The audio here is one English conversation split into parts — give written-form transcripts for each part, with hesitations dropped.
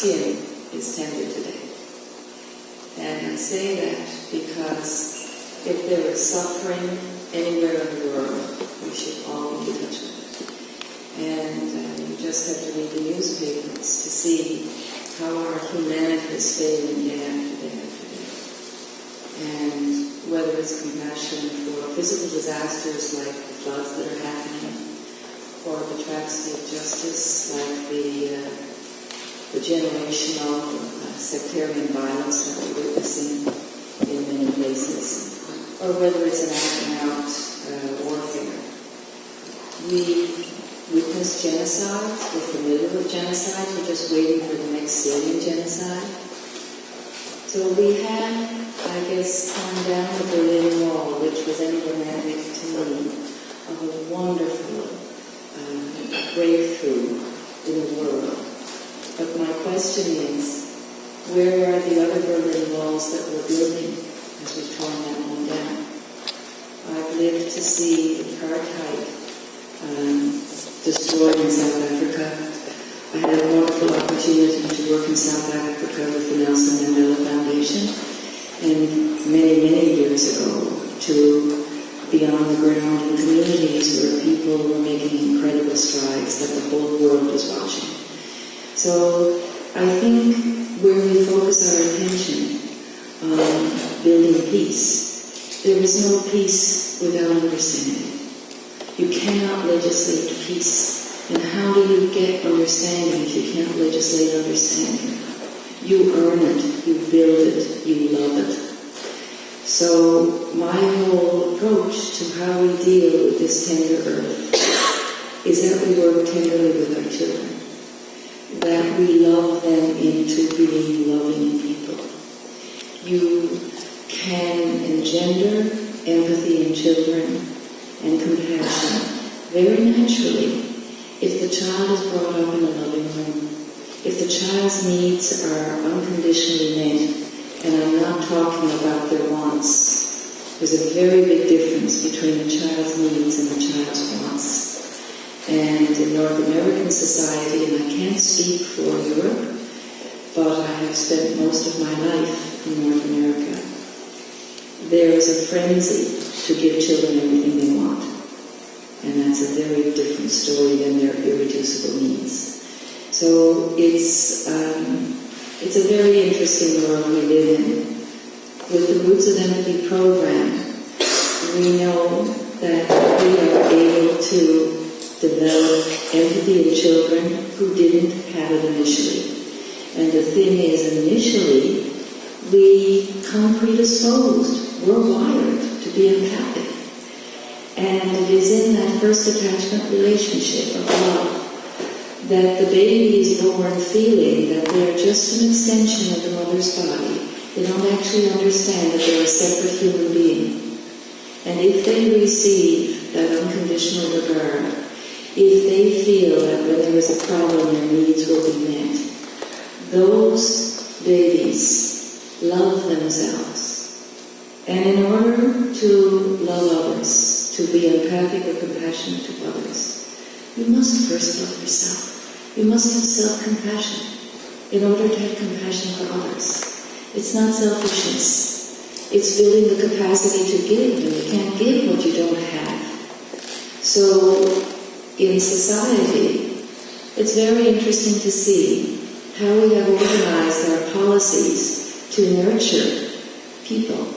skin is tender today. And I say that because if there is suffering anywhere in the world, we should all be in touch with it. And you just have to read the newspapers to see how our humanity is failing day after day after day. And whether it's compassion for physical disasters like the floods that are happening, or the travesty of justice like the generational sectarian violence that we're witnessing in many places, or whether it's an out-and-out warfare. We witness genocide. We're familiar with genocide. We're just waiting for the next Syrian genocide. So we had, I guess, torn down the Berlin Wall, which was emblematic to me of a wonderful breakthrough in the world. But my question is, where are the other Berlin Walls that we're building as we've torn that one down? I've lived to see apartheid destroyed in South Africa. I had a wonderful opportunity to work in South Africa with the Nelson Mandela Foundation, and many, many years ago to be on the ground in communities where people were making incredible strides that the whole world was watching. So I think where we focus our attention on building peace, there is no peace without understanding. You cannot legislate peace. And how do you get understanding if you can't legislate understanding? You earn it, you build it, you love it. So my whole approach to how we deal with this tender earth is that we work tenderly with our children, that we love them into being loving people. You can engender empathy in children and compassion very naturally if the child is brought up in a loving home, if the child's needs are unconditionally met. And I'm not talking about their wants. There's a very big difference between a child's needs and the child's wants. And in North American society, and I can't speak for Europe, but I have spent most of my life in North America, there is a frenzy to give children everything they want. And that's a very different story than their irreducible needs. So it's a very interesting world we live in. With the Roots of Empathy program, we know that we are able to develop empathy in children who didn't have it initially. And the thing is, initially, we come predisposed. We're wired to be empathic. And it is in that first attachment relationship of love that the baby is born feeling that they're just an extension of the mother's body. They don't actually understand that they're a separate human being. And if they receive that unconditional regard, if they feel that when there is a problem, their needs will be met, those babies love themselves. And in order to love others, to be empathic or compassionate to others, you must first love yourself. You must have self-compassion in order to have compassion for others. It's not selfishness. It's building the capacity to give, and you can't give what you don't have. So in society, it's very interesting to see how we have organized our policies to nurture people.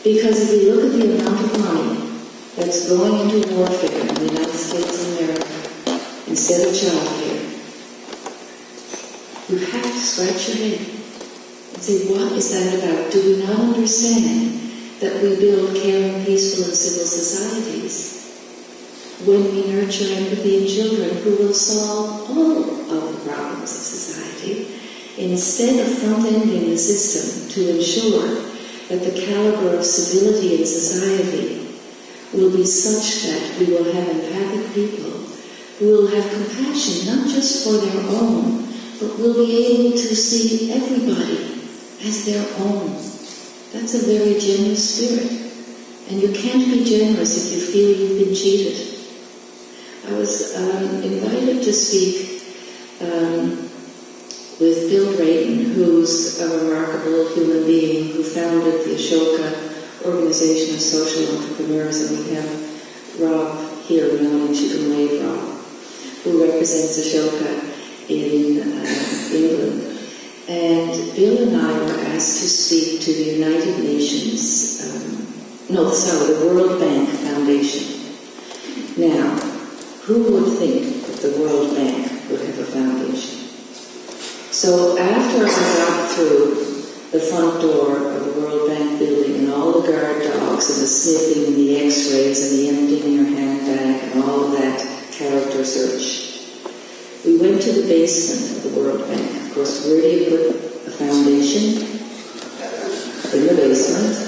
Because if you look at the amount of money that's going into warfare in the United States of America, instead of childcare, you have to scratch your head and say, what is that about? Do we not understand that we build caring, peaceful, and civil societies when we nurture empathy in children who will solve all of the problems of society, instead of front-ending the system to ensure that the caliber of civility in society will be such that we will have empathic people who will have compassion not just for their own, but will be able to see everybody as their own. That's a very generous spirit. And you can't be generous if you feel you've been cheated. I was invited to speak who's a remarkable human being who founded the Ashoka Organization of Social Entrepreneurs, and we have Rob here in the audience. You can wave, Rob, who represents Ashoka in England. And Bill and I were asked to speak to the United Nations, the World Bank Foundation. Now, who would think that the World Bank would have a foundation? So after I got through the front door of the World Bank building and all the guard dogs and the sniffing and the x-rays and the emptying your handbag and all of that character search, we went to the basement of the World Bank. Of course, where do you put a foundation? In the basement.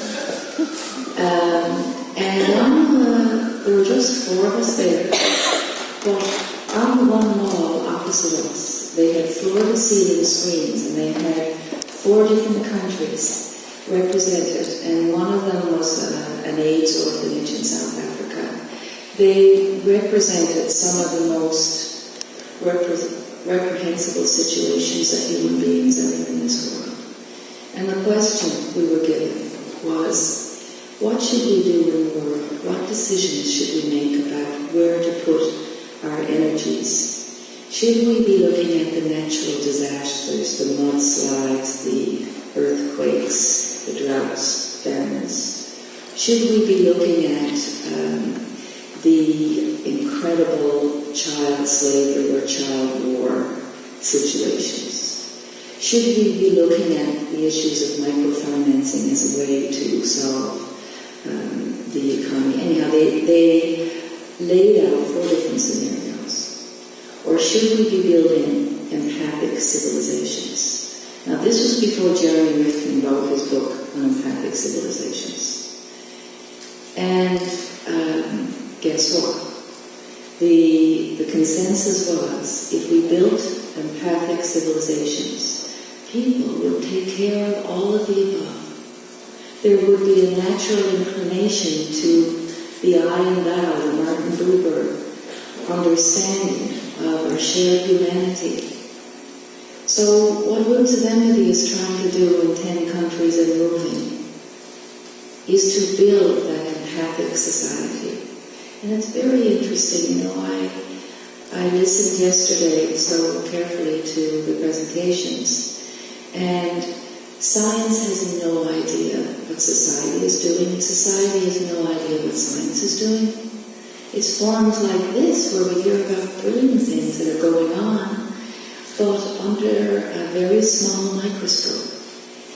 There were just 4 of us there. But on the one wall opposite us, they had floor-to-ceiling screens, and they had 4 different countries represented, and one of them was an AIDS orphanage in South Africa. They represented some of the most reprehensible situations that human beings are in this world. And the question we were given was, what should we do in the world? What decisions should we make about where to put our energies? Should we be looking at the natural disasters, the mudslides, the earthquakes, the droughts, famines? Should we be looking at the incredible child slavery or child war situations? Should we be looking at the issues of microfinancing as a way to solve the economy? Anyhow, they laid out 4 different scenarios. Or should we be building empathic civilizations? Now, this was before Jeremy Rifkin wrote his book on empathic civilizations. And guess what? The consensus was, if we built empathic civilizations, people would take care of all of the above. There would be a natural inclination to the I and thou, the Martin Buber understanding of our shared humanity. So what Roots of Empathy is trying to do in 10 countries and moving is to build that empathic society. And it's very interesting, I listened yesterday so carefully to the presentations, and science has no idea what society is doing. Society has no idea what science is doing. It's forms like this where we hear about brilliant things that are going on, but under a very small microscope.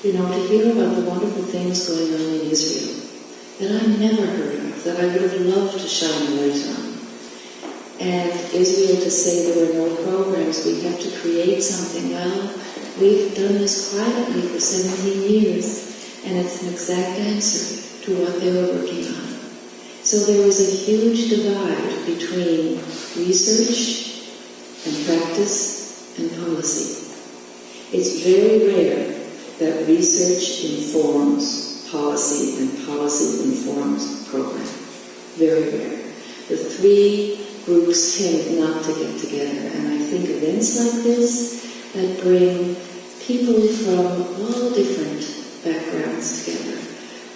To hear about the wonderful things going on in Israel that I never heard of, that I would have loved to shine a light on. And Israel to say there were no programs, we have to create something. Well, we've done this quietly for 17 years, and it's an exact answer to what they were working on. So there is a huge divide between research and practice and policy. It's very rare that research informs policy and policy informs program. Very rare. The 3 groups tend not to get together, and I think events like this that bring people from all different backgrounds together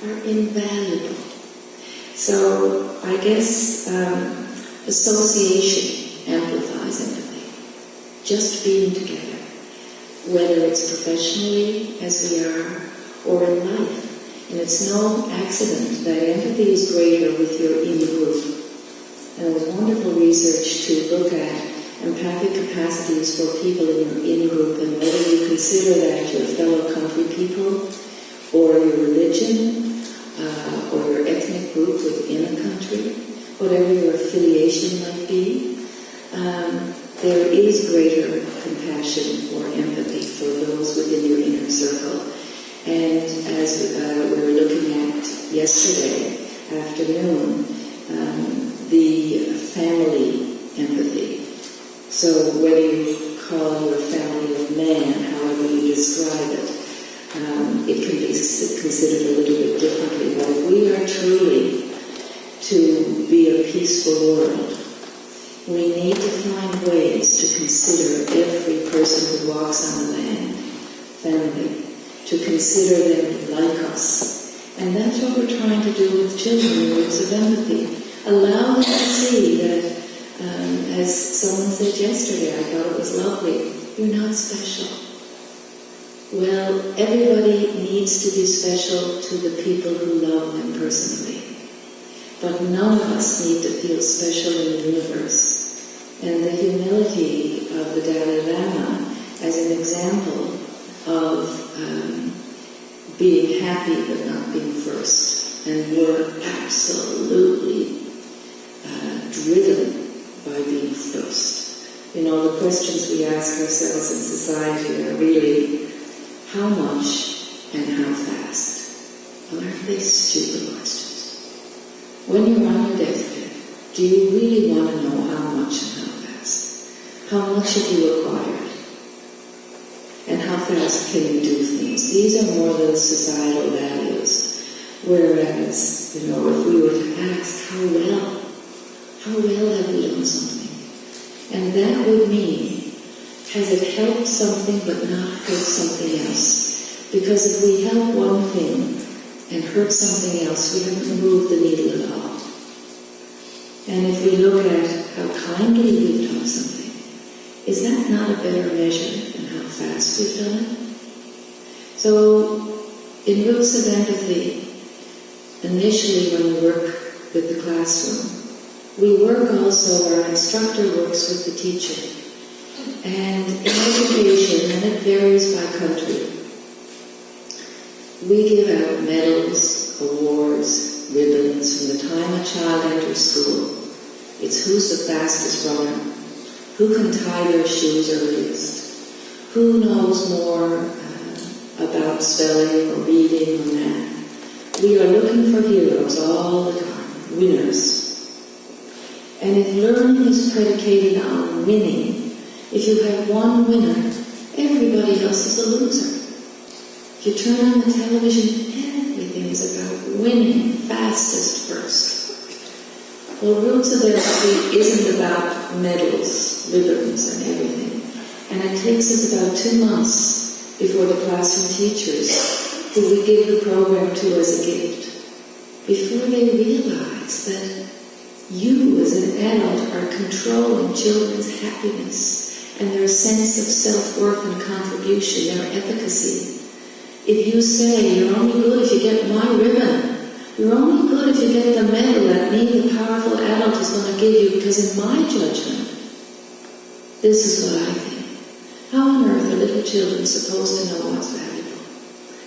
are invaluable. So I guess association amplifies empathy. Just being together, whether it's professionally as we are or in life. And it's no accident that empathy is greater with your in-group. And it was wonderful research to look at empathic capacities for people in your in-group, and whether you consider that your fellow country people or your religion or your ethnic group within a country, whatever your affiliation might be, there is greater compassion or empathy for those within your inner circle. And as we were looking at yesterday afternoon, the family empathy. So whether you call your family of man, however you describe it, it can be considered a little bit differently. But if we are truly to be a peaceful world, we need to find ways to consider every person who walks on the land family. consider them like us. And that's what we're trying to do with children, roots of empathy. Allow them to see that, as someone said yesterday, I thought it was lovely, you're not special. Well, everybody needs to be special to the people who love them personally. But none of us need to feel special in the universe. And the humility of the Dalai Lama as an example of being happy but not being first. And we're absolutely driven by being first. You know, the questions we ask ourselves in society are really, how much and how fast? Well, aren't they stupid questions? When you're on your deathbed, do you really want to know how much and how fast? How much have you acquired? And how fast can you do things? These are more the societal values. Whereas, you know, if we were to ask, how well have we done something? And that would mean, has it helped something but not hurt something else? Because if we help one thing and hurt something else, we haven't moved the needle at all. And if we look at how kindly we've done something, is that not a better measure than how fast we've done it? So, in Roots of Empathy, initially when we work with the classroom, we work also, our instructor works with the teacher. And in education, and it varies by country, we give out medals, awards, ribbons from the time a child enters school. It's who's the fastest runner, who can tie their shoes earliest, who knows more about spelling or reading or math. We are looking for heroes all the time, winners. And if learning is predicated on winning, if you have one winner, everybody else is a loser. If you turn on the television, everything is about winning fastest first. Well, Roots of Empathy isn't about medals, ribbons, and everything. And it takes us about 2 months before the classroom teachers, who we give the program to as a gift, before they realize that you as an adult are controlling children's happiness and their sense of self-worth and contribution, their efficacy. If you say, you're only good if you get my ribbon, you're only good if you get the medal that me, the powerful adult, is going to give you, because in my judgment, this is what I think. How on earth are little children supposed to know what's valuable?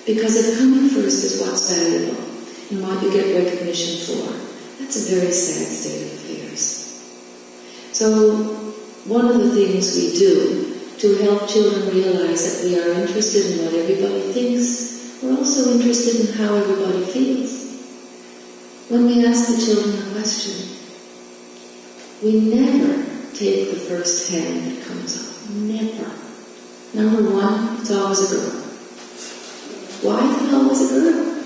Because if coming first is what's valuable and what you get recognition for, that's a very sad state of affairs. So, one of the things we do to help children realize that we are interested in what everybody thinks, we're also interested in how everybody feels. When we ask the children a question, we never take the first hand that comes up. Never. Number one, it's always a girl. Why is it always a girl?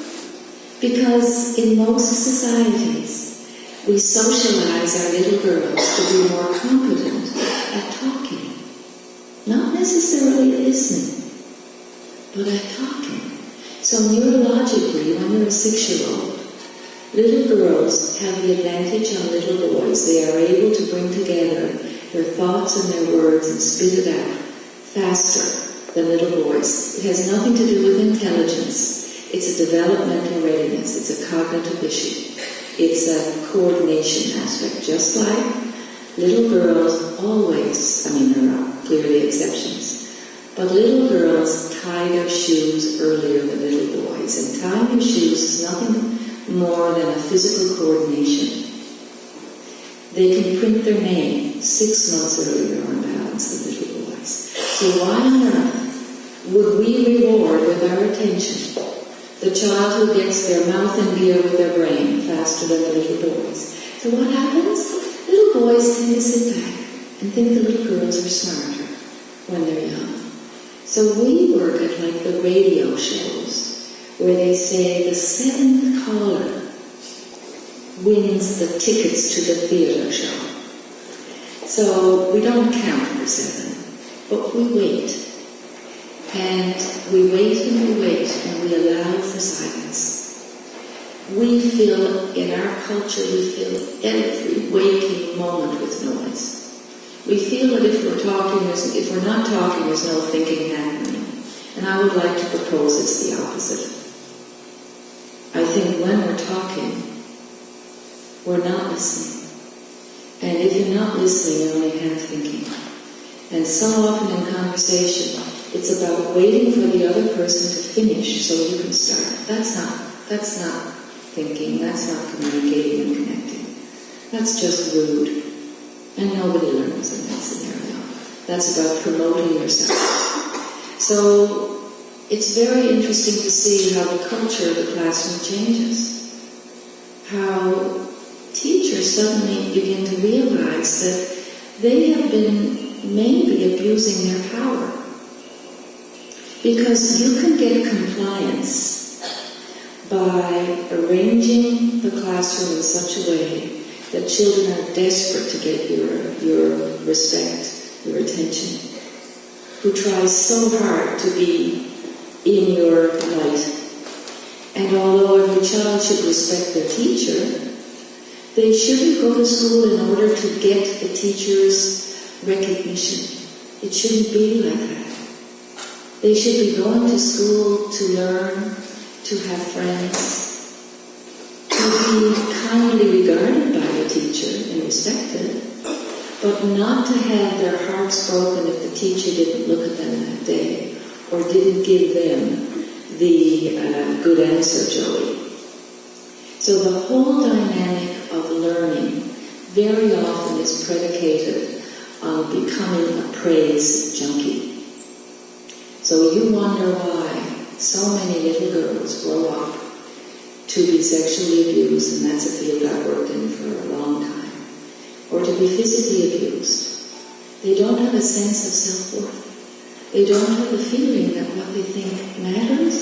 Because in most societies, we socialize our little girls to be more competent at talking. Not necessarily listening, but at talking. So neurologically, when you're a 6-year-old, little girls have the advantage on little boys. They are able to bring together their thoughts and their words and spit it out faster than little boys. It has nothing to do with intelligence. It's a developmental readiness. It's a cognitive issue. It's a coordination aspect. Just like little girls always, there are clearly exceptions, but little girls tie their shoes earlier than little boys. And tying your shoes is nothing more than a physical coordination. They can print their name 6 months earlier on balance than little boys. So why on earth would we reward with our attention the child who gets their mouth in gear with their brain faster than the little boys? So what happens? Little boys tend to sit back and think the little girls are smarter when they're young. So we work at like the radio shows, where they say the 7th caller wins the tickets to the theater show. So we don't count for 7, but we wait. And we wait and we allow for silence. We fill, in our culture, we fill every waking moment with noise. We feel that if we're not talking, there's no thinking happening. And I would like to propose it's the opposite. I think when we're talking, we're not listening. And if you're not listening, you're only half thinking. And so often in conversation, it's about waiting for the other person to finish so you can start. That's not thinking, that's not communicating and connecting. That's just rude. And nobody learns in that scenario. That's about promoting yourself. So it's very interesting to see how the culture of the classroom changes. How teachers suddenly begin to realize that they have been maybe abusing their power. Because you can get compliance by arranging the classroom in such a way that children are desperate to get your respect, your attention, who try so hard to be in your light. And although every child should respect their teacher, they shouldn't go to school in order to get the teacher's recognition. It shouldn't be like that. They should be going to school to learn, to have friends, to be kindly regarded by the teacher and respected, but not to have their hearts broken if the teacher didn't look at them that day or didn't give them the good answer, Joey. So the whole dynamic of learning very often is predicated on becoming a praise junkie. So you wonder why so many little girls grow up to be sexually abused, and that's a field I've worked in for a long time, or to be physically abused. They don't have a sense of self-worth. They don't have a feeling that what they think matters.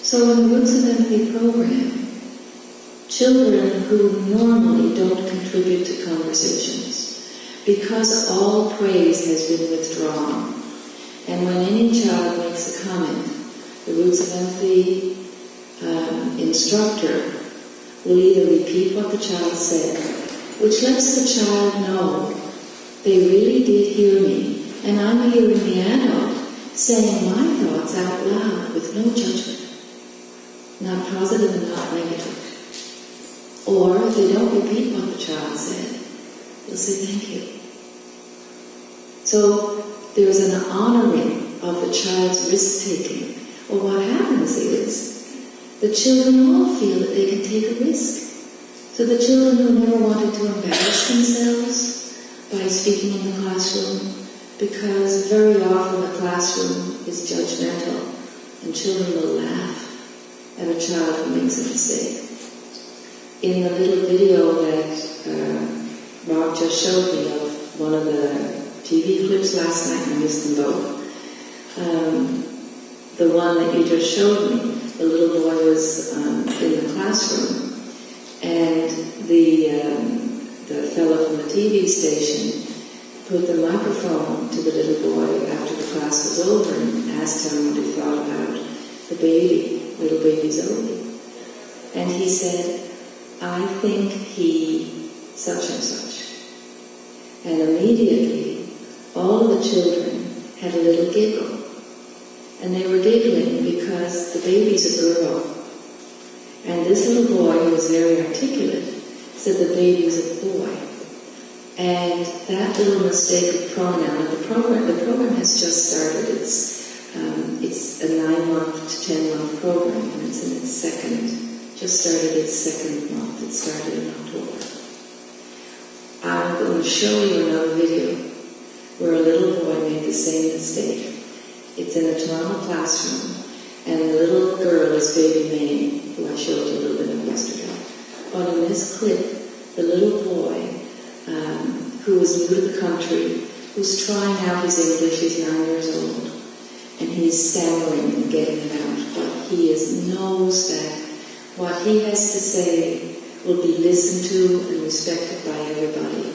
So in the Roots of Empathy program, children who normally don't contribute to conversations, because all praise has been withdrawn, and when any child makes a comment, the Roots of Empathy instructor will either repeat what the child said, which lets the child know they really did hear me, and I'm hearing the adult saying my thoughts out loud with no judgment, not positive and not negative. Or if they don't repeat what the child said, they'll say thank you. So there's an honoring of the child's risk-taking. Well, what happens is the children all feel that they can take a risk. So the children who never wanted to embarrass themselves by speaking in the classroom, because very often the classroom is judgmental and children will laugh at a child who makes a mistake. In the little video that Rob just showed me of one of the TV clips last night, I missed them both. The one that you just showed me, the little boy was in the classroom, and the fellow from the TV station put the microphone to the little boy after the class was over and asked him what he thought about the baby, little baby Zoe. And he said, I think he such and such. And immediately, all the children had a little giggle. And they were giggling because the baby's a girl. And this little boy, who was very articulate, said the baby's a boy. And that little mistake of pronoun, the program has just started. It's a 9-month to 10-month program, and it's in its just started its second month. It started in October. I'm going to show you another video where a little boy made the same mistake. It's in a Toronto classroom, and the little girl is baby May, who I showed you a little bit of yesterday. But in this clip, the little boy, who is new to the country, who's trying out his English, he's 9 years old, and he's stammering and getting it out, but he knows that what he has to say will be listened to and respected by everybody.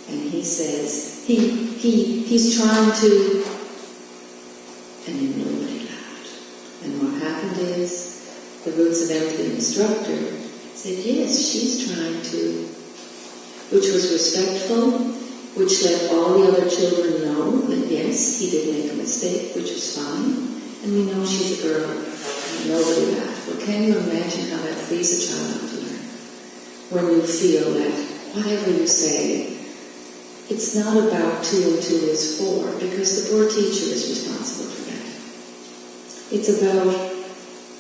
And he says, he's trying to, and Roots of Empathy instructor, said, yes, she's trying to, which was respectful, which let all the other children know that yes, he did make a mistake, which was fine, and we know she's a girl. Nobody laughed. Well, can you imagine how that frees a child up to learn? When you feel that whatever you say, it's not about 2 and 2 is 4, because the poor teacher is responsible for that. It's about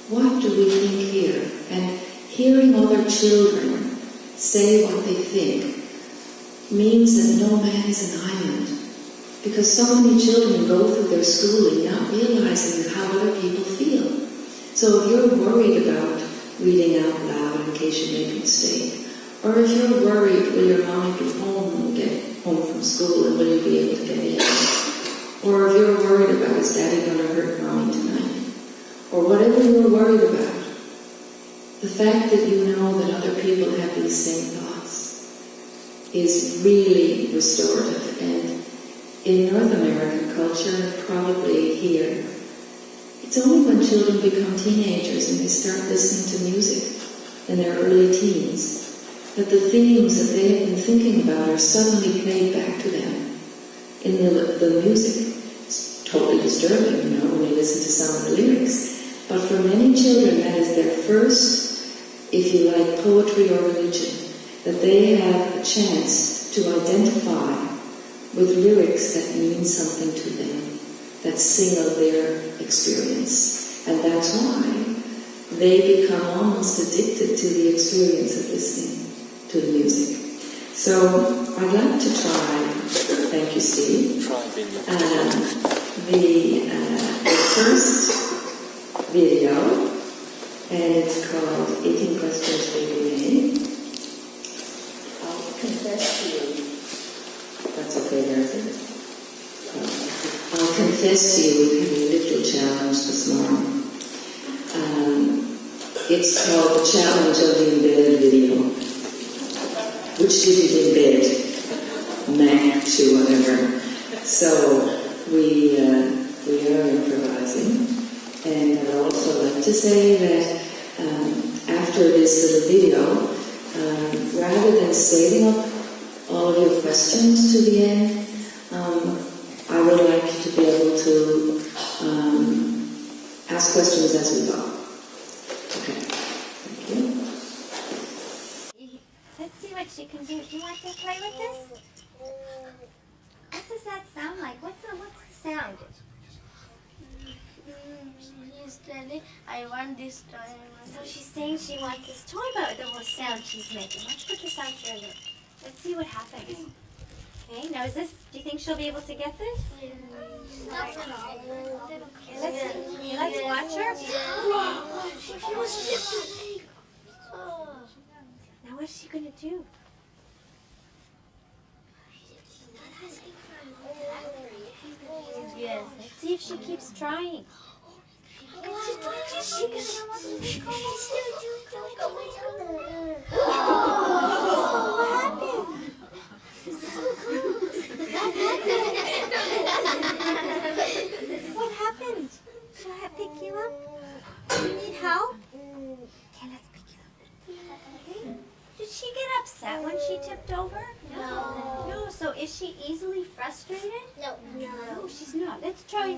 what do we think here? And hearing other children say what they think means that no man is an island. Because so many children go through their schooling not realizing how other people feel. So if you're worried about reading out loud in case you make a mistake, or if you're worried, will your mommy be home when you get home from school and will you be able to get in? Or if you're worried about, is daddy going to hurt mommy tonight? Or whatever you're worried about, the fact that you know that other people have these same thoughts is really restorative. And in North American culture, and probably here, it's only when children become teenagers and they start listening to music in their early teens that the themes that they have been thinking about are suddenly played back to them in the music. It's totally disturbing, you know, when you listen to some of the lyrics. But for many children, that is their first, if you like, poetry or religion, that they have a chance to identify with lyrics that mean something to them, that sing of their experience. And that's why they become almost addicted to the experience of listening to the music. So I'd like to try, thank you Steve, the first video, and it's called 18 Questions for You. I'll confess to you, that's okay, Dorothy. I'll confess to you, we had a little challenge this morning. It's called the Challenge of the Embedded Video, which didn't embed Mac to whatever. So we are improvising, and I'd also like to say that after this little video, rather than saving up all of your questions to the end, I would like to be able to ask questions as we go. Okay, thank you. Let's see what she can do. Do you want to play with this? What does that sound like? What's the sound? Yesterday, I want this toy. So she's saying she wants this toy, but the sound she's making. Let's put this on here. Let's see what happens. Okay, now do you think she'll be able to get this? Not at all. Okay, let's watch her. She was Now what's she going to do? Yes. Let's see if she keeps trying. What happened? Should I pick you up? Do you need help? Okay, let's pick you up. Okay. Did she get upset when she tipped over? No. No, so is she easily frustrated? No. No, she's not. Let's try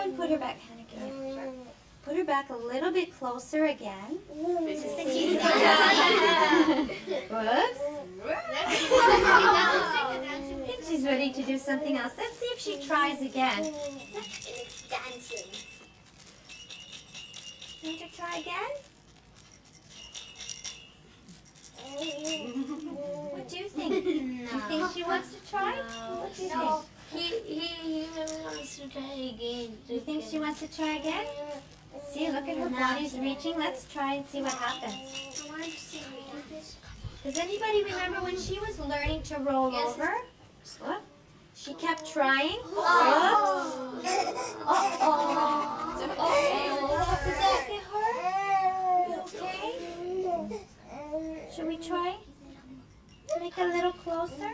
and put her back. Hannah, can you put her back a little bit closer again. Whoops. I think she's ready to do something else. Let's see if she tries again. It's dancing. Want to try again? What do you think? Do you think she wants to try? What do you think? He wants to try again. Do you think she wants to try again? See, look at her body's reaching. Let's try and see what happens. I want to see this. Does anybody remember when she was learning to roll over? What? She kept trying. Oh. Uh-oh. Did that get her? You okay? Should we try? Make a little closer?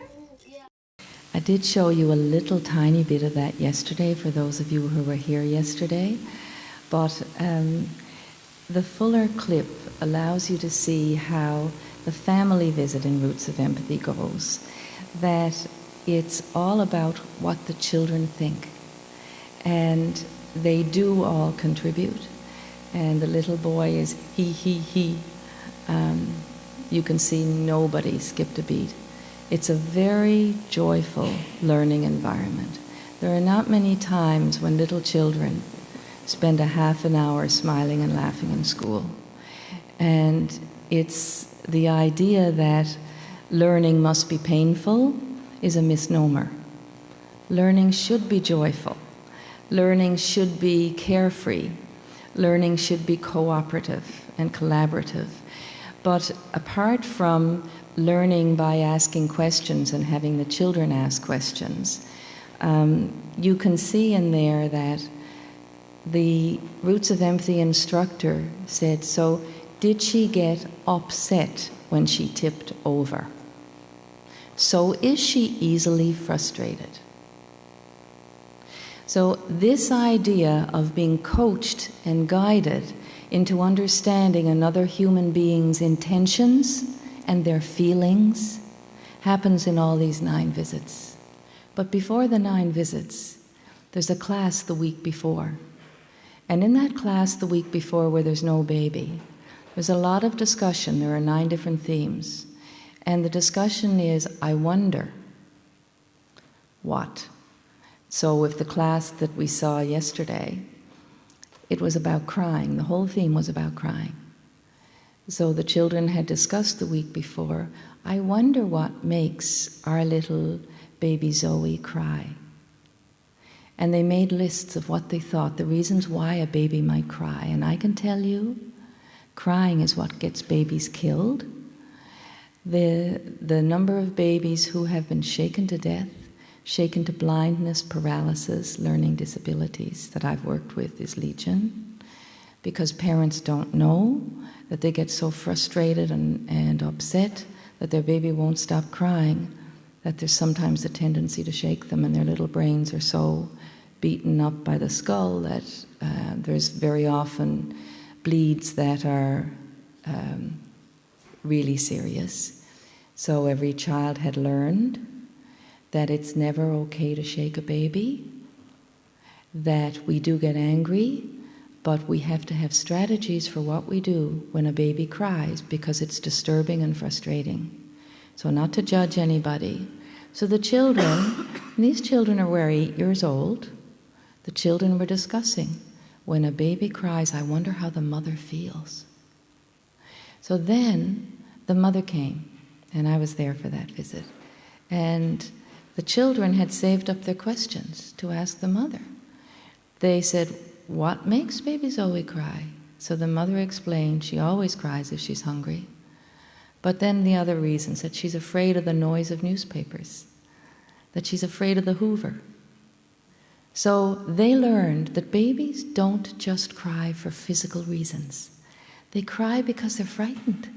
I did show you a little tiny bit of that yesterday for those of you who were here yesterday, but the fuller clip allows you to see how the family visit in Roots of Empathy goes, that it's all about what the children think. And they do all contribute. And the little boy is he. You can see nobody skipped a beat. It's a very joyful learning environment. There are not many times when little children spend a half an hour smiling and laughing in school. And it's the idea that learning must be painful is a misnomer. Learning should be joyful. Learning should be carefree. Learning should be cooperative and collaborative. But apart from learning by asking questions and having the children ask questions, you can see in there that the Roots of Empathy instructor said, so did she get upset when she tipped over? So is she easily frustrated? So this idea of being coached and guided into understanding another human being's intentions and their feelings happens in all these 9 visits. But before the 9 visits, there's a class the week before. And in that class the week before where there's no baby, there's a lot of discussion. There are 9 different themes. And the discussion is, I wonder what? So with the class that we saw yesterday, it was about crying. The whole theme was about crying. So the children had discussed the week before, I wonder what makes our little baby Zoe cry. And they made lists of what they thought, the reasons why a baby might cry. And I can tell you, crying is what gets babies killed. The number of babies who have been shaken to death, shaken to blindness, paralysis, learning disabilities that I've worked with is legion, because parents don't know that they get so frustrated and upset that their baby won't stop crying, that there's sometimes a tendency to shake them, and their little brains are so beaten up by the skull that there's very often bleeds that are really serious. So every child had learned that it's never okay to shake a baby, that we do get angry, but we have to have strategies for what we do when a baby cries, because it's disturbing and frustrating. So not to judge anybody. So the children, and these children were 8 years old, the children were discussing, when a baby cries, I wonder how the mother feels. So then the mother came, and I was there for that visit. And the children had saved up their questions to ask the mother. They said, what makes baby Zoe cry? So the mother explained she always cries if she's hungry. But then the other reasons, that she's afraid of the noise of newspapers, that she's afraid of the Hoover. So they learned that babies don't just cry for physical reasons. They cry because they're frightened.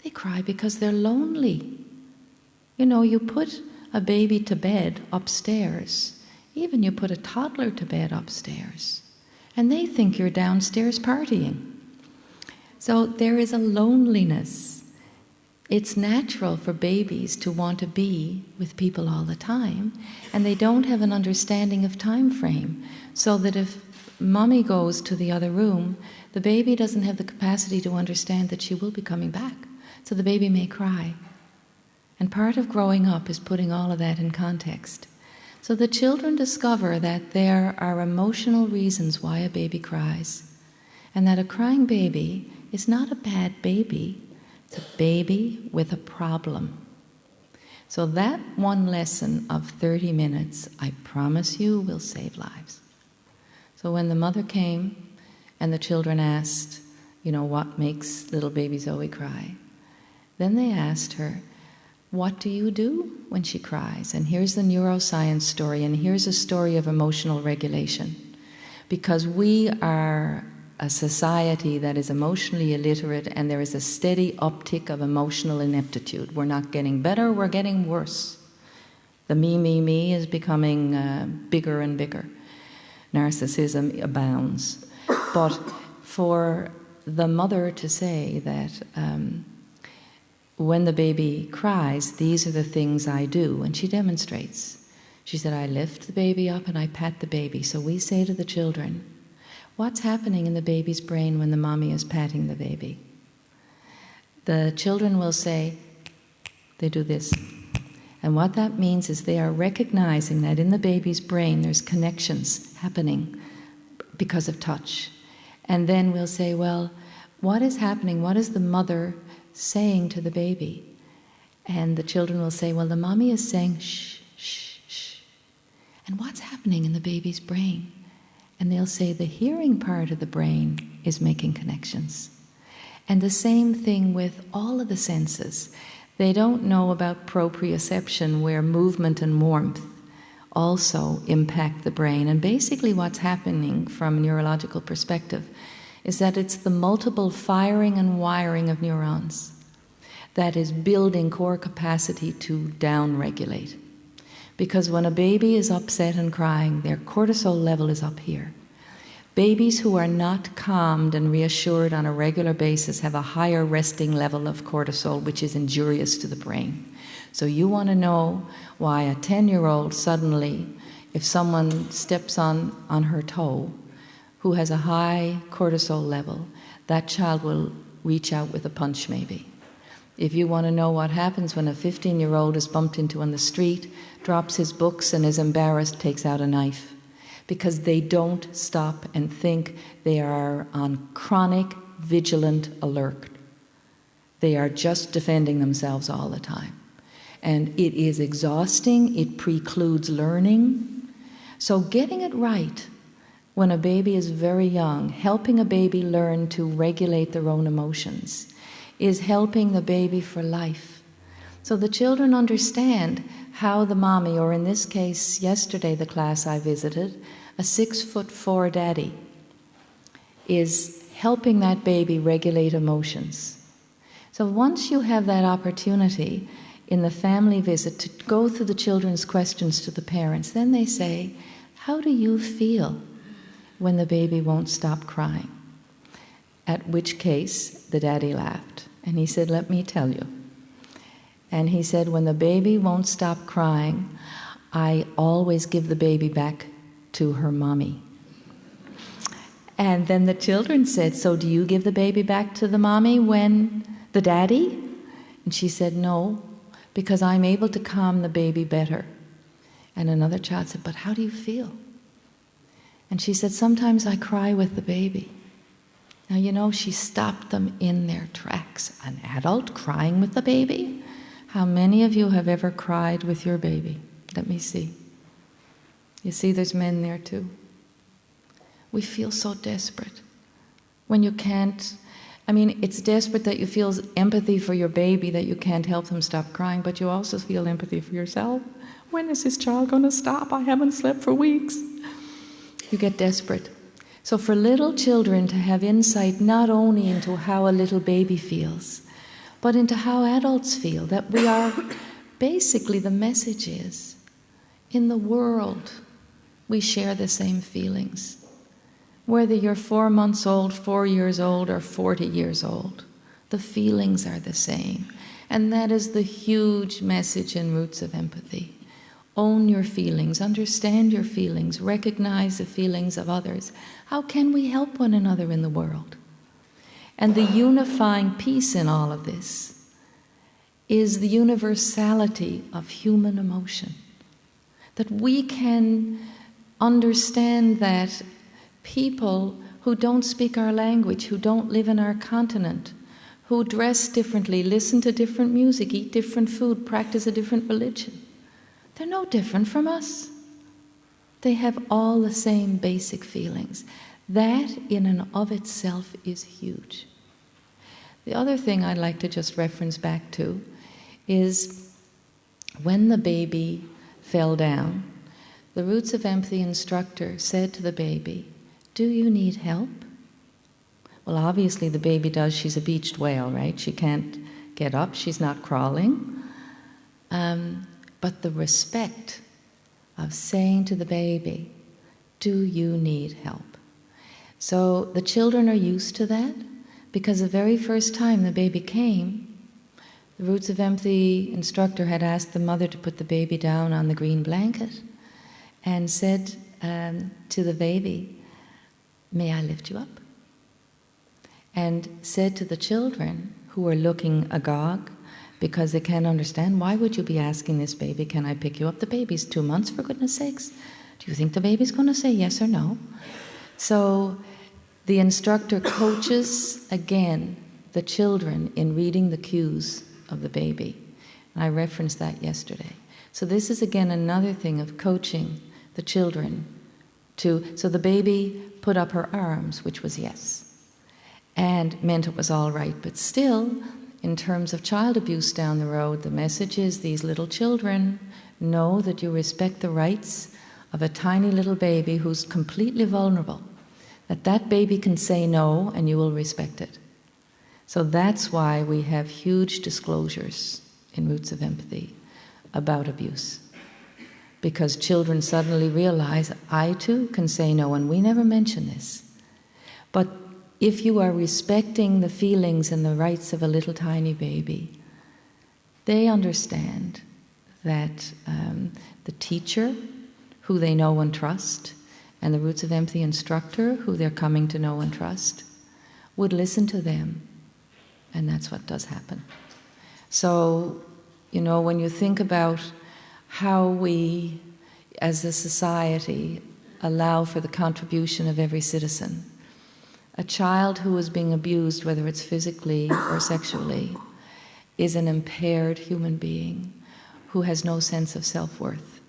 They cry because they're lonely. You know, you put a baby to bed upstairs, even you put a toddler to bed upstairs, and they think you're downstairs partying. So there is a loneliness. It's natural for babies to want to be with people all the time, and they don't have an understanding of time frame, so that if mommy goes to the other room, the baby doesn't have the capacity to understand that she will be coming back, so the baby may cry. And part of growing up is putting all of that in context. So the children discover that there are emotional reasons why a baby cries, and that a crying baby is not a bad baby, it's a baby with a problem. So that one lesson of 30 minutes, I promise you, will save lives. So when the mother came and the children asked, you know, what makes little baby Zoe cry? Then they asked her, what do you do when she cries? And here's the neuroscience story, and here's a story of emotional regulation. Because we are a society that is emotionally illiterate, and there is a steady uptick of emotional ineptitude. We're not getting better, we're getting worse. The me is becoming bigger and bigger. Narcissism abounds. But for the mother to say that when the baby cries, these are the things I do, and she demonstrates. She said, I lift the baby up and I pat the baby. So we say to the children, what's happening in the baby's brain when the mommy is patting the baby? The children will say, they do this. And what that means is they are recognizing that in the baby's brain there's connections happening because of touch. And then we'll say, well, what is happening? What is the mother saying to the baby? And the children will say, well, the mommy is saying shh, shh, shh. And what's happening in the baby's brain? And they'll say the hearing part of the brain is making connections. And the same thing with all of the senses. They don't know about proprioception, where movement and warmth also impact the brain. And basically what's happening from a neurological perspective is that it's the multiple firing and wiring of neurons that is building core capacity to down-regulate. Because when a baby is upset and crying, their cortisol level is up here. Babies who are not calmed and reassured on a regular basis have a higher resting level of cortisol, which is injurious to the brain. So you want to know why a 10-year-old suddenly, if someone steps on her toe, who has a high cortisol level, that child will reach out with a punch maybe. If you want to know what happens when a 15-year-old is bumped into on the street, drops his books and is embarrassed, takes out a knife. Because they don't stop and think, they are on chronic, vigilant alert. They are just defending themselves all the time. And it is exhausting, it precludes learning. So getting it right when a baby is very young, helping a baby learn to regulate their own emotions, is helping the baby for life. So the children understand how the mommy, or in this case, yesterday the class I visited, a 6'4" daddy, is helping that baby regulate emotions. So once you have that opportunity in the family visit to go through the children's questions to the parents, then they say, how do you feel when the baby won't stop crying? At which case the daddy laughed and he said, let me tell you. And he said, when the baby won't stop crying, I always give the baby back to her mommy. And then the children said, so do you give the baby back to the mommy when the daddy? And she said, no, because I'm able to calm the baby better. And another child said, but how do you feel? And she said, sometimes I cry with the baby. Now, you know, she stopped them in their tracks. An adult crying with the baby? How many of you have ever cried with your baby? Let me see. You see, there's men there too. We feel so desperate when you can't. I mean, it's desperate that you feel empathy for your baby, that you can't help them stop crying, but you also feel empathy for yourself. When is this child going to stop? I haven't slept for weeks. You get desperate. So for little children to have insight not only into how a little baby feels, but into how adults feel, that we are, basically the message is, in the world, we share the same feelings. Whether you're 4 months old, 4 years old, or 40 years old, the feelings are the same. And that is the huge message in Roots of Empathy. Own your feelings, understand your feelings, recognize the feelings of others. How can we help one another in the world? And the unifying piece in all of this is the universality of human emotion. That we can understand that people who don't speak our language, who don't live in our continent, who dress differently, listen to different music, eat different food, practice a different religion, they're no different from us. They have all the same basic feelings. That in and of itself is huge. The other thing I'd like to just reference back to is when the baby fell down, the Roots of Empathy instructor said to the baby, do you need help? Well, obviously the baby does. She's a beached whale, right? She can't get up. She's not crawling. But the respect of saying to the baby, do you need help? So the children are used to that. because the very first time the baby came, the Roots of Empathy instructor had asked the mother to put the baby down on the green blanket and said to the baby, "May I lift you up?" And said to the children who were looking agog because they can't understand, why would you be asking this baby, "Can I pick you up?" The baby's 2 months, for goodness sakes. Do you think the baby's going to say yes or no? So the instructor coaches, again, the children in reading the cues of the baby. And I referenced that yesterday. So this is, again, another thing of coaching the children so the baby put up her arms, which was yes, and meant it was all right. But still, in terms of child abuse down the road, the message is these little children know that you respect the rights of a tiny little baby who's completely vulnerable, that baby can say no and you will respect it. So that's why we have huge disclosures in Roots of Empathy about abuse. Because children suddenly realize, I too can say no, and we never mention this. But if you are respecting the feelings and the rights of a little tiny baby, they understand that the teacher, who they know and trust, and the Roots of Empathy instructor, who they're coming to know and trust, would listen to them. And that's what does happen. So, when you think about how we, as a society, allow for the contribution of every citizen, a child who is being abused, whether it's physically or sexually, is an impaired human being who has no sense of self-worth,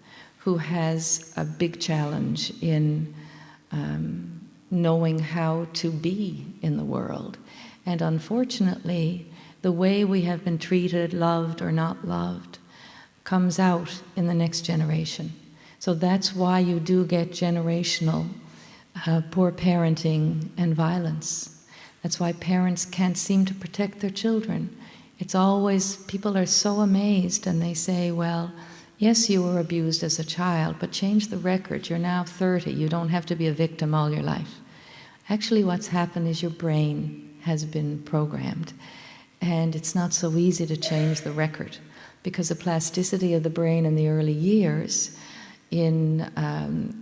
who has a big challenge in knowing how to be in the world. And unfortunately, the way we have been treated, loved or not loved, comes out in the next generation. So that's why you do get generational poor parenting and violence. That's why parents can't seem to protect their children. It's always, people are so amazed and they say, well, yes, you were abused as a child, but change the record. You're now 30. You don't have to be a victim all your life. Actually, what's happened is your brain has been programmed. And it's not so easy to change the record because the plasticity of the brain in the early years in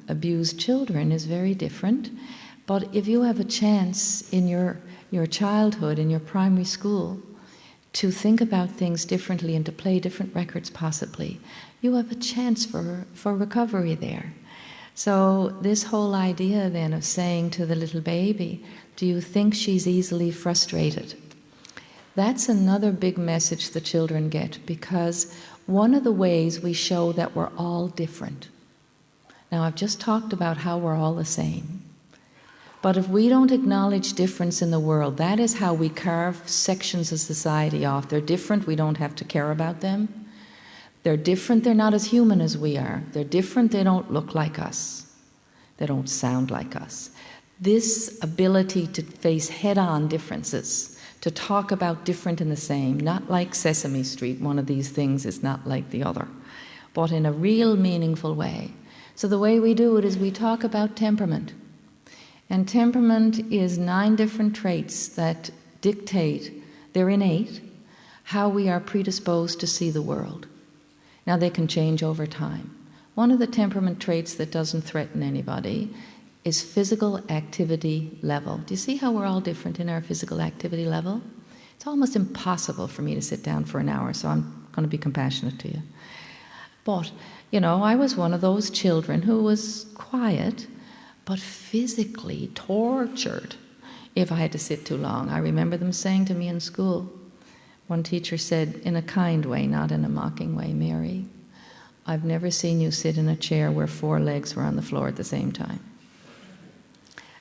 abused children is very different. But if you have a chance in your childhood, in your primary school, to think about things differently and to play different records possibly, you have a chance for recovery there. So this whole idea then of saying to the little baby, do you think she's easily frustrated? That's another big message the children get, because one of the ways we show that we're all different. Now, I've just talked about how we're all the same. But if we don't acknowledge difference in the world, that is how we carve sections of society off. They're different, we don't have to care about them. They're different, they're not as human as we are. They're different, they don't look like us. They don't sound like us. This ability to face head-on differences, to talk about different and the same, not like Sesame Street, one of these things is not like the other, but in a real meaningful way. So the way we do it is we talk about temperament. And temperament is 9 different traits that dictate, they're innate, how we are predisposed to see the world. Now they can change over time. One of the temperament traits that doesn't threaten anybody is physical activity level. Do you see how we're all different in our physical activity level? It's almost impossible for me to sit down for an hour, so I'm going to be compassionate to you. But, I was one of those children who was quiet, but physically tortured if I had to sit too long. I remember them saying to me in school, one teacher said, in a kind way, not in a mocking way, "Mary, I've never seen you sit in a chair where 4 legs were on the floor at the same time."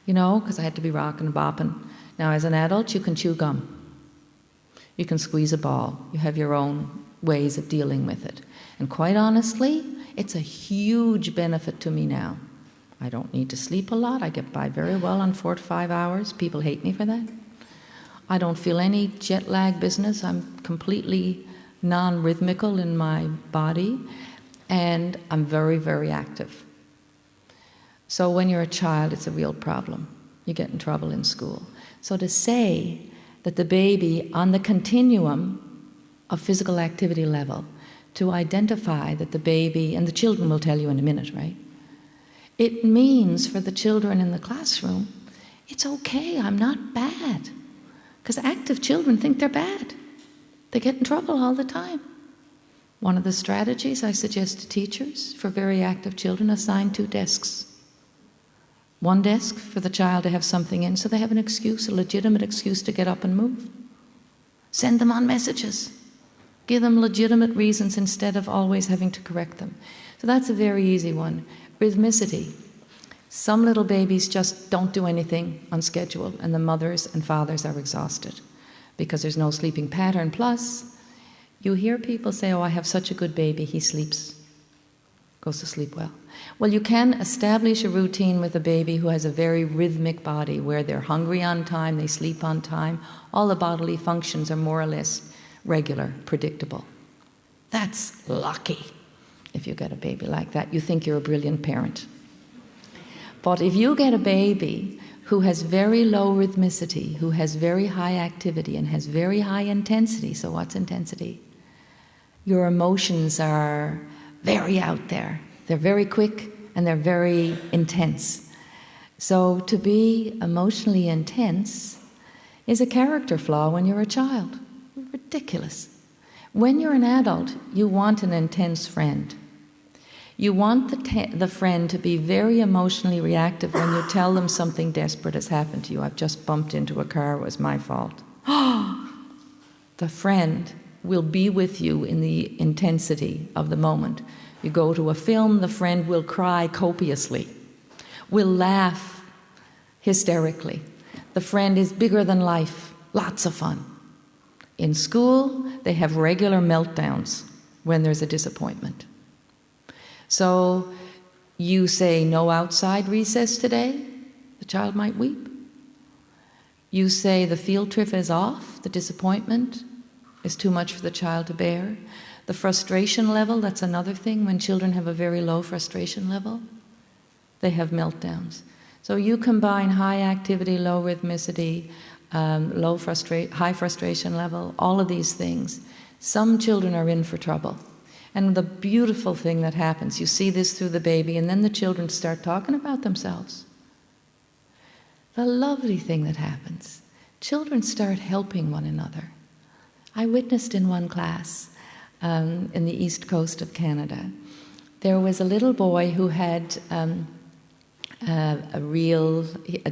Because I had to be rocking and bopping. Now, as an adult, you can chew gum. You can squeeze a ball. You have your own ways of dealing with it. And quite honestly, it's a huge benefit to me now. I don't need to sleep a lot. I get by very well on 4 to 5 hours. People hate me for that. I don't feel any jet lag business. I'm completely non-rhythmical in my body. And I'm very, very active. So when you're a child, it's a real problem. You get in trouble in school. So to say that the baby, on the continuum of physical activity level, to identify that the baby, and the children will tell you in a minute, right? It means for the children in the classroom, it's okay, I'm not bad. Because active children think they're bad. They get in trouble all the time. One of the strategies I suggest to teachers for very active children, assign 2 desks. One desk for the child to have something in, so they have an excuse, a legitimate excuse to get up and move. Send them on messages. Give them legitimate reasons instead of always having to correct them. So that's a very easy one. Rhythmicity. Some little babies just don't do anything on schedule, and the mothers and fathers are exhausted because there's no sleeping pattern. Plus, you hear people say, oh, I have such a good baby, he sleeps, goes to sleep well. Well, you can establish a routine with a baby who has a very rhythmic body, where they're hungry on time, they sleep on time, all the bodily functions are more or less regular, predictable. That's lucky if you get a baby like that. You think you're a brilliant parent. But if you get a baby who has very low rhythmicity, who has very high activity and has very high intensity, so what's intensity? Your emotions are very out there. They're very quick and they're very intense. So to be emotionally intense is a character flaw when you're a child. Ridiculous. When you're an adult, you want an intense friend. You want the friend to be very emotionally reactive when you tell them something desperate has happened to you. I've just bumped into a car, it was my fault. The friend will be with you in the intensity of the moment. You go to a film, the friend will cry copiously, will laugh hysterically. The friend is bigger than life, lots of fun. In school, they have regular meltdowns when there's a disappointment. So you say no outside recess today, the child might weep. You say the field trip is off, the disappointment is too much for the child to bear. The frustration level, that's another thing. When children have a very low frustration level, they have meltdowns. So you combine high activity, low rhythmicity, high frustration level, all of these things. Some children are in for trouble. And the beautiful thing that happens, you see this through the baby, and then the children start talking about themselves. The lovely thing that happens, children start helping one another. I witnessed in one class in the east coast of Canada, there was a little boy who had a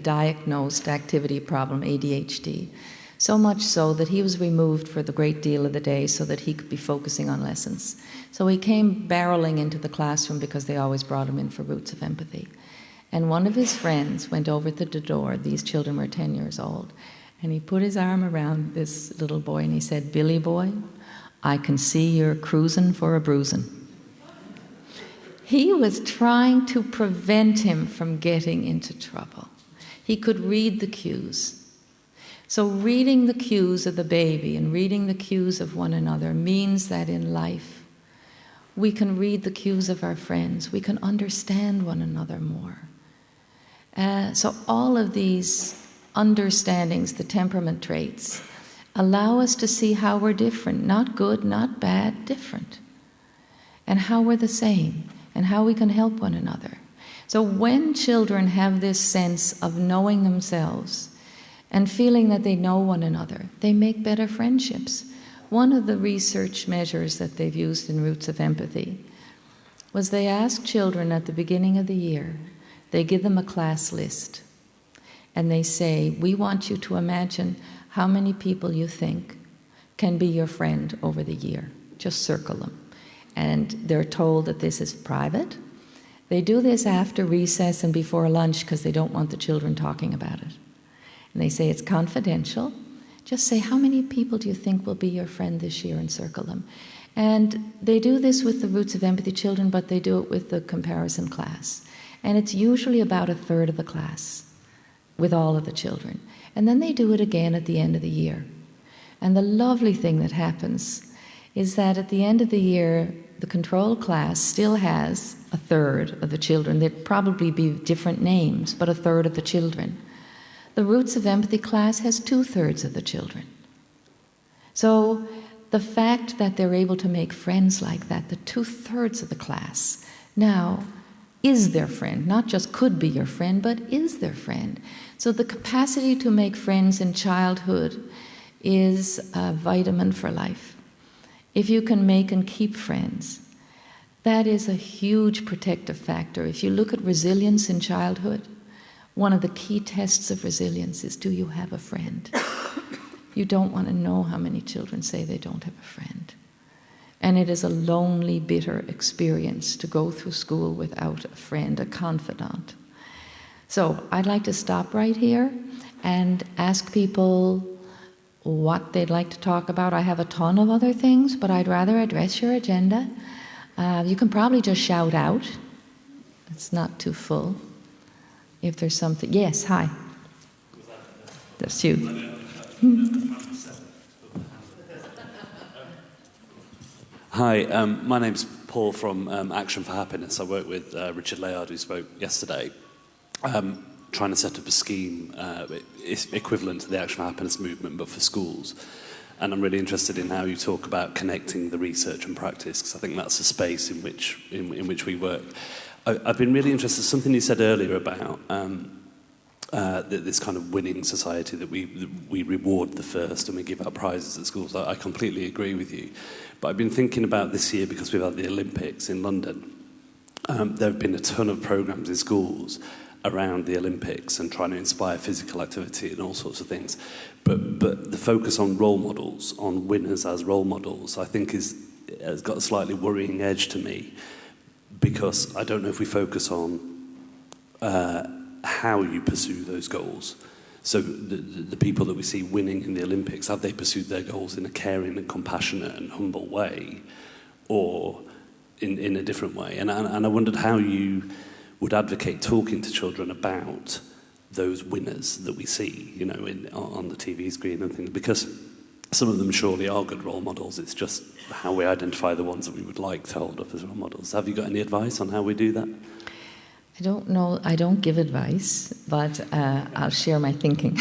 diagnosed activity problem, ADHD, so much so that he was removed for the great deal of the day so that he could be focusing on lessons. So he came barreling into the classroom because they always brought him in for Roots of Empathy. And one of his friends went over to the door, these children were 10 years old, and he put his arm around this little boy and he said, "Billy boy, I can see you're cruising for a bruising." He was trying to prevent him from getting into trouble. He could read the cues. So reading the cues of the baby and reading the cues of one another means that in life we can read the cues of our friends. We can understand one another more. So all of these understandings, the temperament traits, allow us to see how we're different. Not good, not bad, different. And how we're the same, and how we can help one another. So when children have this sense of knowing themselves and feeling that they know one another, they make better friendships. One of the research measures that they've used in Roots of Empathy was they asked children at the beginning of the year, they give them a class list, and they say, we want you to imagine how many people you think can be your friend over the year. Just circle them. And they're told that this is private. They do this after recess and before lunch because they don't want the children talking about it. And they say it's confidential. Just say, how many people do you think will be your friend this year, and circle them. And they do this with the Roots of Empathy children, but they do it with the comparison class. And it's usually about a third of the class with all of the children. And then they do it again at the end of the year. And the lovely thing that happens is that at the end of the year, the control class still has a third of the children. There'd probably be different names, but a third of the children. The Roots of Empathy class has 2/3 of the children. So the fact that they're able to make friends like that, the 2/3 of the class now is their friend, not just could be your friend, but is their friend. So the capacity to make friends in childhood is a vitamin for life. If you can make and keep friends, that is a huge protective factor. If you look at resilience in childhood, one of the key tests of resilience is, do you have a friend? You don't want to know how many children say they don't have a friend. And it is a lonely, bitter experience to go through school without a friend, a confidant. So I'd like to stop right here and ask people what they'd like to talk about. I have a ton of other things, but I'd rather address your agenda. You can probably just shout out. It's not too full. If there's something... Yes, hi. That's you. Hi, my name's Paul from Action for Happiness. I work with Richard Layard, who spoke yesterday, trying to set up a scheme equivalent to the Action for Happiness movement, but for schools. And I'm really interested in how you talk about connecting the research and practice, because I think that's the space in which we work. I've been really interested in something you said earlier about this kind of winning society, that we reward the first and we give out prizes at schools. I completely agree with you. But I've been thinking about this year, because we've had the Olympics in London. There have been a ton of programs in schools around the Olympics and trying to inspire physical activity and all sorts of things. But the focus on role models, on winners as role models, I think has got a slightly worrying edge to me, because I don't know if we focus on how you pursue those goals. So the people that we see winning in the Olympics, have they pursued their goals in a caring and compassionate and humble way, or in a different way? And I wondered how you would advocate talking to children about those winners that we see, you know, on the TV screen and things, because some of them surely are good role models. It's just how we identify the ones that we would like to hold up as role models. Have you got any advice on how we do that? I don't know, I don't give advice, but I'll share my thinking.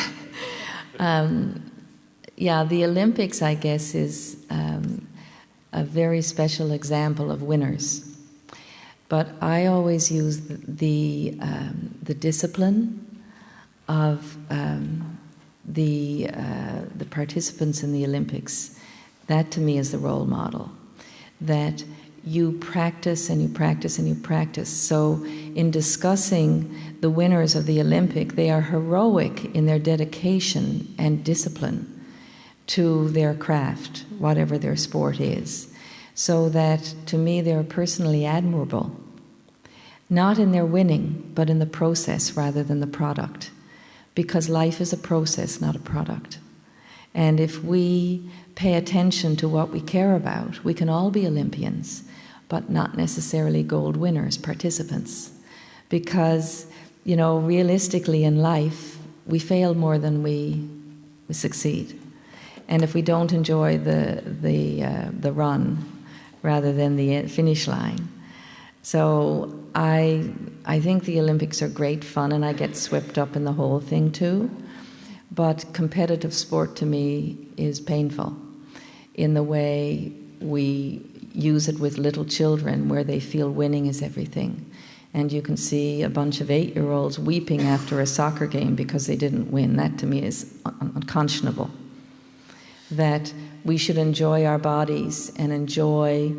Yeah, the Olympics, I guess, is a very special example of winners. But I always use the discipline of the participants in the Olympics. That to me is the role model. That you practice and you practice and you practice. So in discussing the winners of the Olympic, they are heroic in their dedication and discipline to their craft, whatever their sport is. So that, to me, they are personally admirable. Not in their winning, but in the process rather than the product. Because life is a process, not a product. And if we pay attention to what we care about, we can all be Olympians, but not necessarily gold winners, participants. Because, you know, realistically in life, we fail more than we succeed. And if we don't enjoy the run rather than the finish line. So I think the Olympics are great fun, and I get swept up in the whole thing too. But competitive sport to me is painful in the way we use it with little children, where they feel winning is everything. And you can see a bunch of 8-year-olds weeping after a soccer game because they didn't win. That to me is unconscionable. That we should enjoy our bodies and enjoy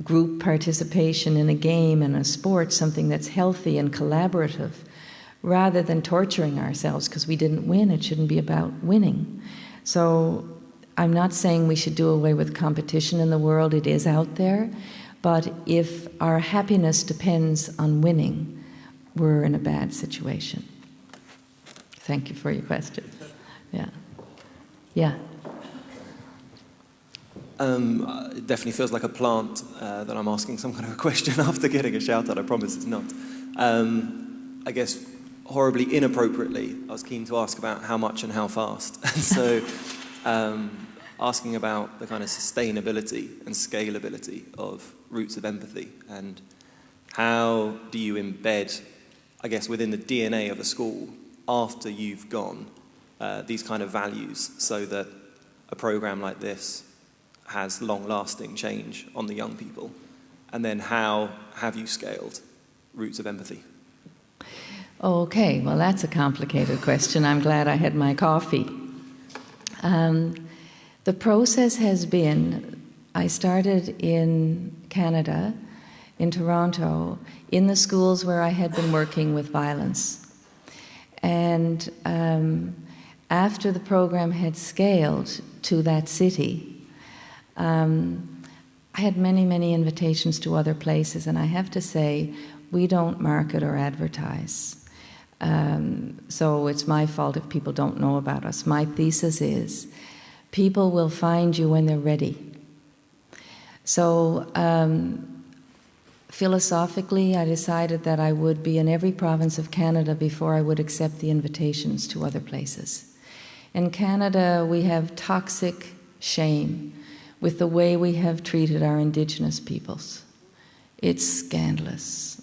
group participation in a game and a sport, something that's healthy and collaborative, rather than torturing ourselves because we didn't win. It shouldn't be about winning. So I'm not saying we should do away with competition in the world. It is out there. But if our happiness depends on winning, we're in a bad situation. Thank you for your question. Yeah. Yeah. It definitely feels like a plant that I'm asking some kind of a question after getting a shout out. I promise it's not. I guess horribly inappropriately, I was keen to ask about how much and how fast. And so asking about the kind of sustainability and scalability of Roots of Empathy, and how do you embed, I guess, within the DNA of a school, after you've gone, these kind of values, so that a program like this has long-lasting change on the young people? And then how have you scaled Roots of Empathy? Okay, well, that's a complicated question. I'm glad I had my coffee. The process has been, I started in Canada, in Toronto, in the schools where I had been working with violence. And after the program had scaled to that city, I had many, many invitations to other places, and I have to say, we don't market or advertise. So it's my fault if people don't know about us. My thesis is, people will find you when they're ready. So philosophically, I decided that I would be in every province of Canada before I would accept the invitations to other places. In Canada, we have toxic shame with the way we have treated our Indigenous peoples. It's scandalous.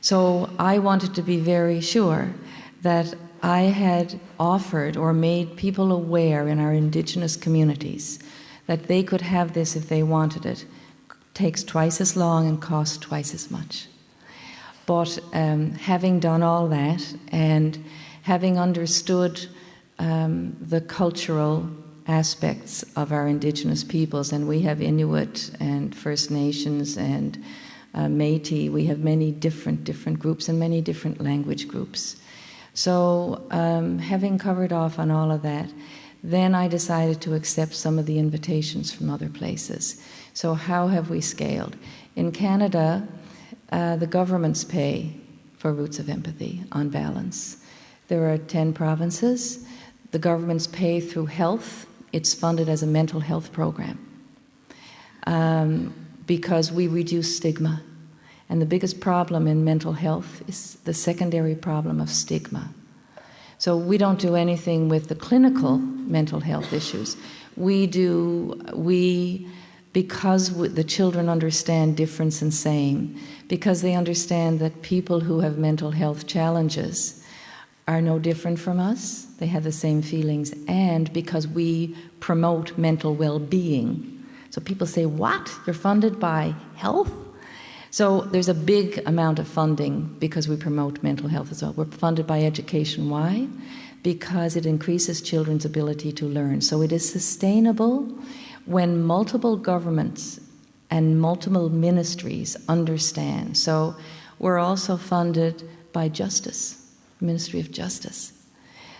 So I wanted to be very sure that I had offered or made people aware in our Indigenous communities that they could have this if they wanted it. Takes twice as long and costs twice as much. But having done all that and having understood the cultural aspects of our Indigenous peoples, and we have Inuit and First Nations and Métis, we have many different groups and many different language groups. So having covered off on all of that, then I decided to accept some of the invitations from other places. So how have we scaled? In Canada, the governments pay for Roots of Empathy on balance. There are 10 provinces. The governments pay through health. It's funded as a mental health program because we reduce stigma. And the biggest problem in mental health is the secondary problem of stigma. So we don't do anything with the clinical mental health issues. Because the children understand difference and same, because they understand that people who have mental health challenges are no different from us, they have the same feelings, and because we promote mental well-being. So people say, what? You're funded by health? So there's a big amount of funding because we promote mental health as well. We're funded by education. Why? Because it increases children's ability to learn. So it is sustainable when multiple governments and multiple ministries understand. So we're also funded by Justice, Ministry of Justice.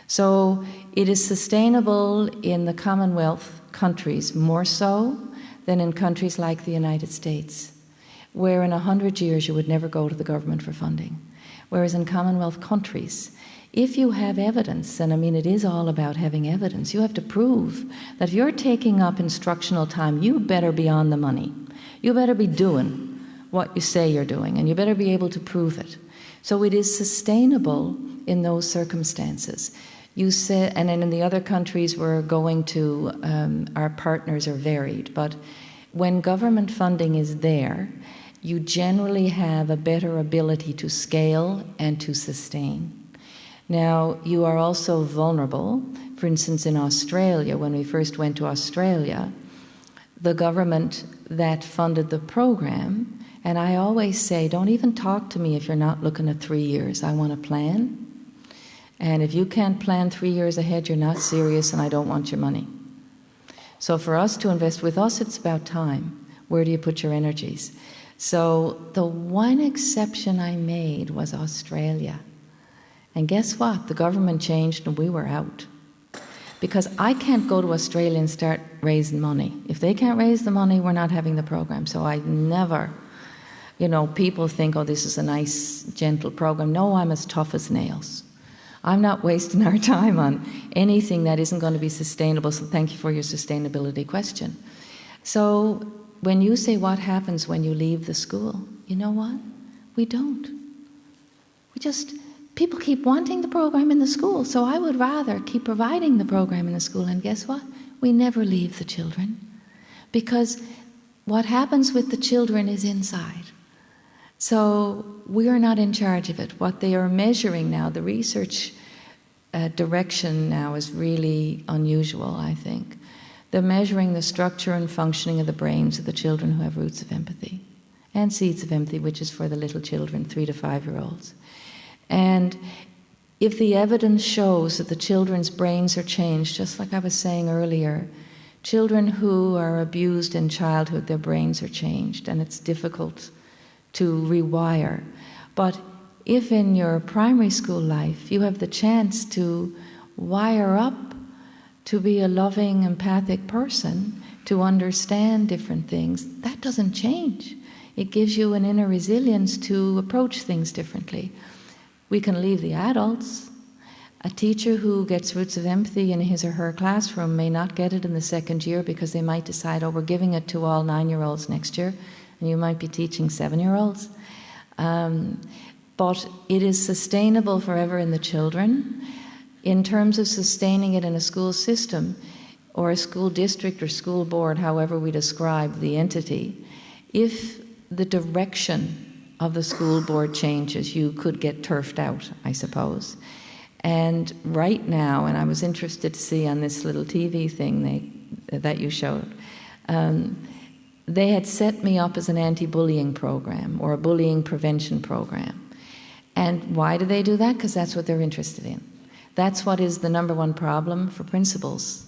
So it is sustainable in the Commonwealth countries more so than in countries like the United States, where in 100 years you would never go to the government for funding. Whereas in Commonwealth countries, if you have evidence, and I mean it is all about having evidence, you have to prove that if you're taking up instructional time, you better be on the money. You better be doing what you say you're doing, and you better be able to prove it. So it is sustainable in those circumstances. You say, and then in the other countries we're going to, our partners are varied, but when government funding is there, you generally have a better ability to scale and to sustain. Now, you are also vulnerable. For instance, in Australia, when we first went to Australia, the government that funded the program, and I always say, don't even talk to me if you're not looking at 3 years. I want a plan. And if you can't plan 3 years ahead, you're not serious, and I don't want your money. So for us to invest with us, it's about time. Where do you put your energies? So the one exception I made was Australia. And guess what? The government changed and we were out. Because I can't go to Australia and start raising money. If they can't raise the money, we're not having the program. So I never, people think, oh, this is a nice, gentle program. No, I'm as tough as nails. I'm not wasting our time on anything that isn't going to be sustainable. So thank you for your sustainability question. So when you say what happens when you leave the school, you know what? We don't. People keep wanting the program in the school, so I would rather keep providing the program in the school, and guess what? We never leave the children. Because what happens with the children is inside. So we are not in charge of it. What they are measuring now, the research direction now is really unusual, I think. They're measuring the structure and functioning of the brains of the children who have roots of empathy and seeds of empathy, which is for the little children, 3 to 5-year-olds. And if the evidence shows that the children's brains are changed, just like I was saying earlier, children who are abused in childhood, their brains are changed, and it's difficult to rewire. But if in your primary school life you have the chance to wire up to be a loving, empathic person, to understand different things, that doesn't change. It gives you an inner resilience to approach things differently. We can leave the adults. A teacher who gets roots of empathy in his or her classroom may not get it in the second year because they might decide, oh, we're giving it to all 9-year-olds next year, and you might be teaching 7-year-olds. But it is sustainable forever in the children. In terms of sustaining it in a school system, or a school district or school board, however we describe the entity, if the direction of the school board changes, you could get turfed out, I suppose. And right now, and I was interested to see on this little TV thing that you showed, they had set me up as an anti-bullying program or a bullying prevention program. And why do they do that? Because that's what they're interested in. That's what is the number one problem for principals,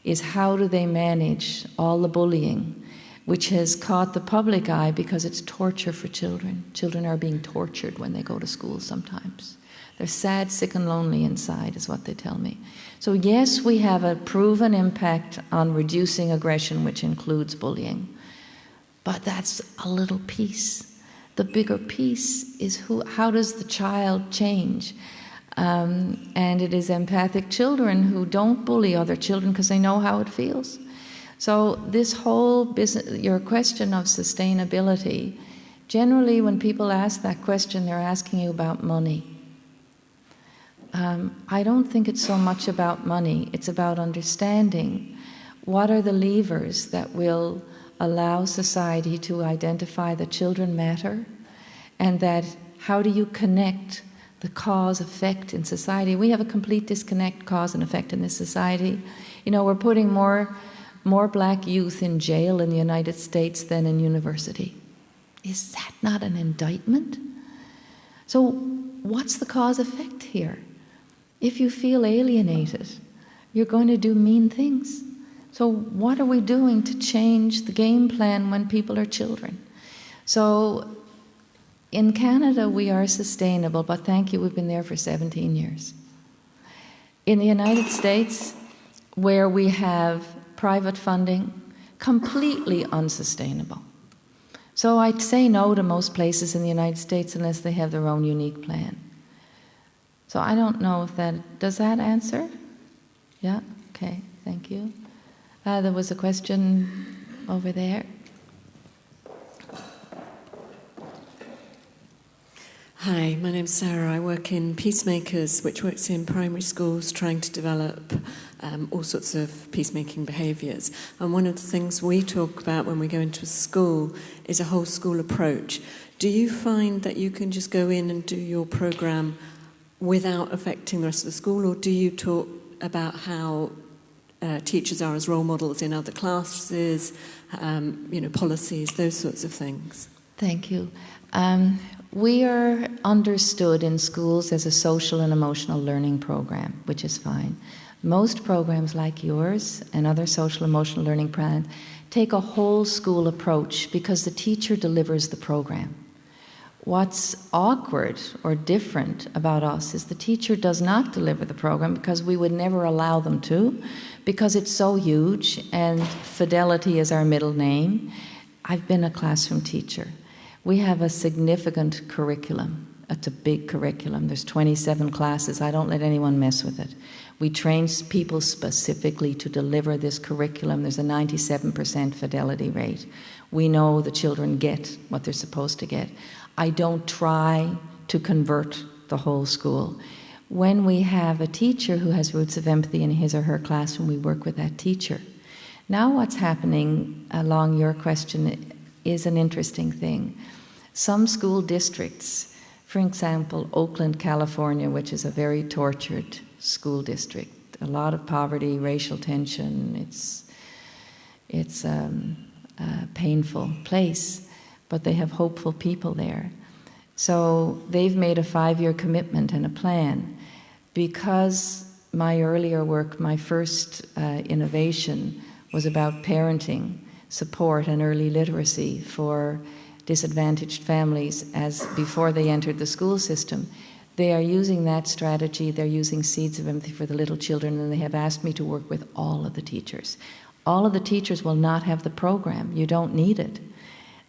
is how do they manage all the bullying, which has caught the public eye because it's torture for children. Children are being tortured when they go to school sometimes. They're sad, sick, and lonely inside, is what they tell me. So yes, we have a proven impact on reducing aggression, which includes bullying. But that's a little piece. The bigger piece is how does the child change? And it is empathic children who don't bully other children because they know how it feels. So this whole business, your question of sustainability, generally when people ask that question, they're asking you about money. I don't think it's so much about money. It's about understanding what are the levers that will allow society to identify that children matter, and that how do you connect the cause-effect in society. We have a complete disconnect, cause and effect in this society. You know, we're putting more black youth in jail in the United States than in university. Is that not an indictment? So what's the cause-effect here? If you feel alienated, you're going to do mean things. So what are we doing to change the game plan when people are children? So in Canada, we are sustainable, but thank you, we've been there for 17 years. In the United States, where we have private funding, completely unsustainable. So I'd say no to most places in the United States unless they have their own unique plan. So I don't know if does that answer? Yeah? Okay, thank you. There was a question over there. Hi, my name's Sarah. I work in Peacemakers, which works in primary schools trying to develop all sorts of peacemaking behaviours. And one of the things we talk about when we go into a school is a whole school approach. Do you find that you can just go in and do your programme without affecting the rest of the school, or do you talk about how teachers are as role models in other classes, policies, those sorts of things? Thank you. We are understood in schools as a social and emotional learning program, which is fine. Most programs like yours and other social emotional learning programs take a whole school approach because the teacher delivers the program. What's awkward or different about us is the teacher does not deliver the program because we would never allow them to, because it's so huge and fidelity is our middle name. I've been a classroom teacher. We have a significant curriculum. It's a big curriculum. There's 27 classes. I don't let anyone mess with it. We train people specifically to deliver this curriculum. There's a 97% fidelity rate. We know the children get what they're supposed to get. I don't try to convert the whole school. When we have a teacher who has roots of empathy in his or her classroom, we work with that teacher. Now what's happening along your question is an interesting thing. Some school districts, for example, Oakland, California, which is a very tortured school district, a lot of poverty, racial tension, it's a painful place, but they have hopeful people there. So they've made a 5-year commitment and a plan. Because my earlier work, my first innovation was about parenting, support and early literacy for disadvantaged families as before they entered the school system. They are using that strategy, they're using Seeds of Empathy for the little children, and they have asked me to work with all of the teachers. All of the teachers will not have the program, you don't need it.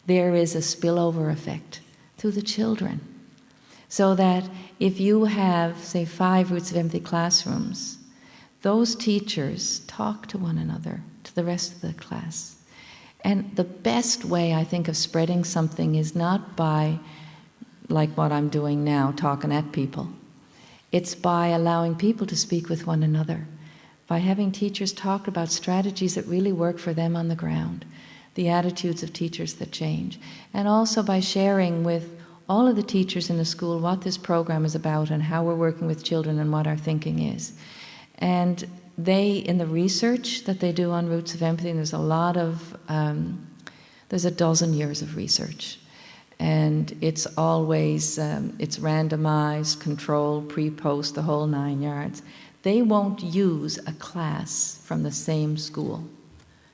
There is a spillover effect to the children. So that if you have, say, 5 Roots of Empathy classrooms, those teachers talk to one another, to the rest of the class. And the best way, I think, of spreading something is not by, like what I'm doing now, talking at people. It's by allowing people to speak with one another, by having teachers talk about strategies that really work for them on the ground, the attitudes of teachers that change, and also by sharing with all of the teachers in the school what this program is about and how we're working with children and what our thinking is. And they, in the research that they do on Roots of Empathy, and there's a lot of, there's a dozen years of research. And it's always, it's randomized, controlled, pre-post, the whole 9 yards. They won't use a class from the same school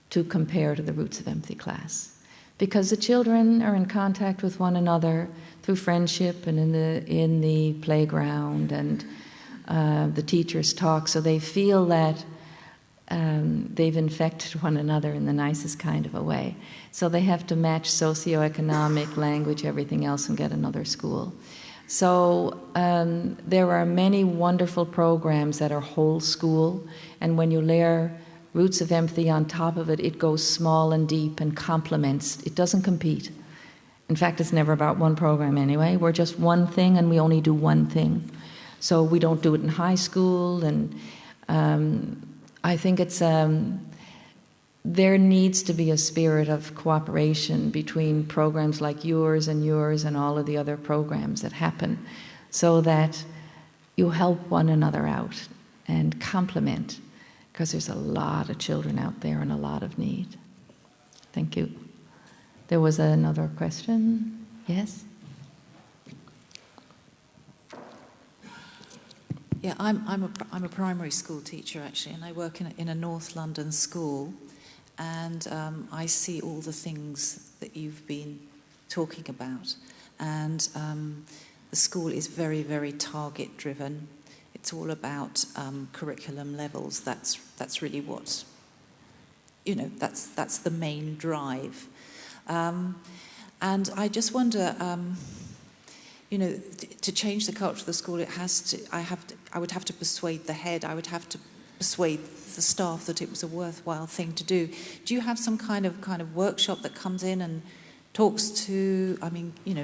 to compare to the Roots of Empathy class. Because the children are in contact with one another through friendship and in the playground, and the teachers talk, so they feel that they've infected one another in the nicest kind of a way. So they have to match socioeconomic, language, everything else, and get another school. So there are many wonderful programs that are whole school, and when you layer Roots of Empathy on top of it, it goes small and deep and complements. It doesn't compete. In fact, it's never about one program anyway. We're just one thing, and we only do one thing. So we don't do it in high school, and I think it's there needs to be a spirit of cooperation between programs like yours and all of the other programs that happen, so that you help one another out and complement, because there's a lot of children out there and a lot of need. Thank you. There was another question. Yes? Yeah, I'm a primary school teacher actually, and I work in a North London school, and I see all the things that you've been talking about, and the school is very, very target driven. It's all about curriculum levels. That's really what, that's the main drive, and I just wonder. To change the culture of the school, I would have to persuade the head, I would have to persuade the staff that it was a worthwhile thing to do. Do you have some kind of workshop that comes in and talks to,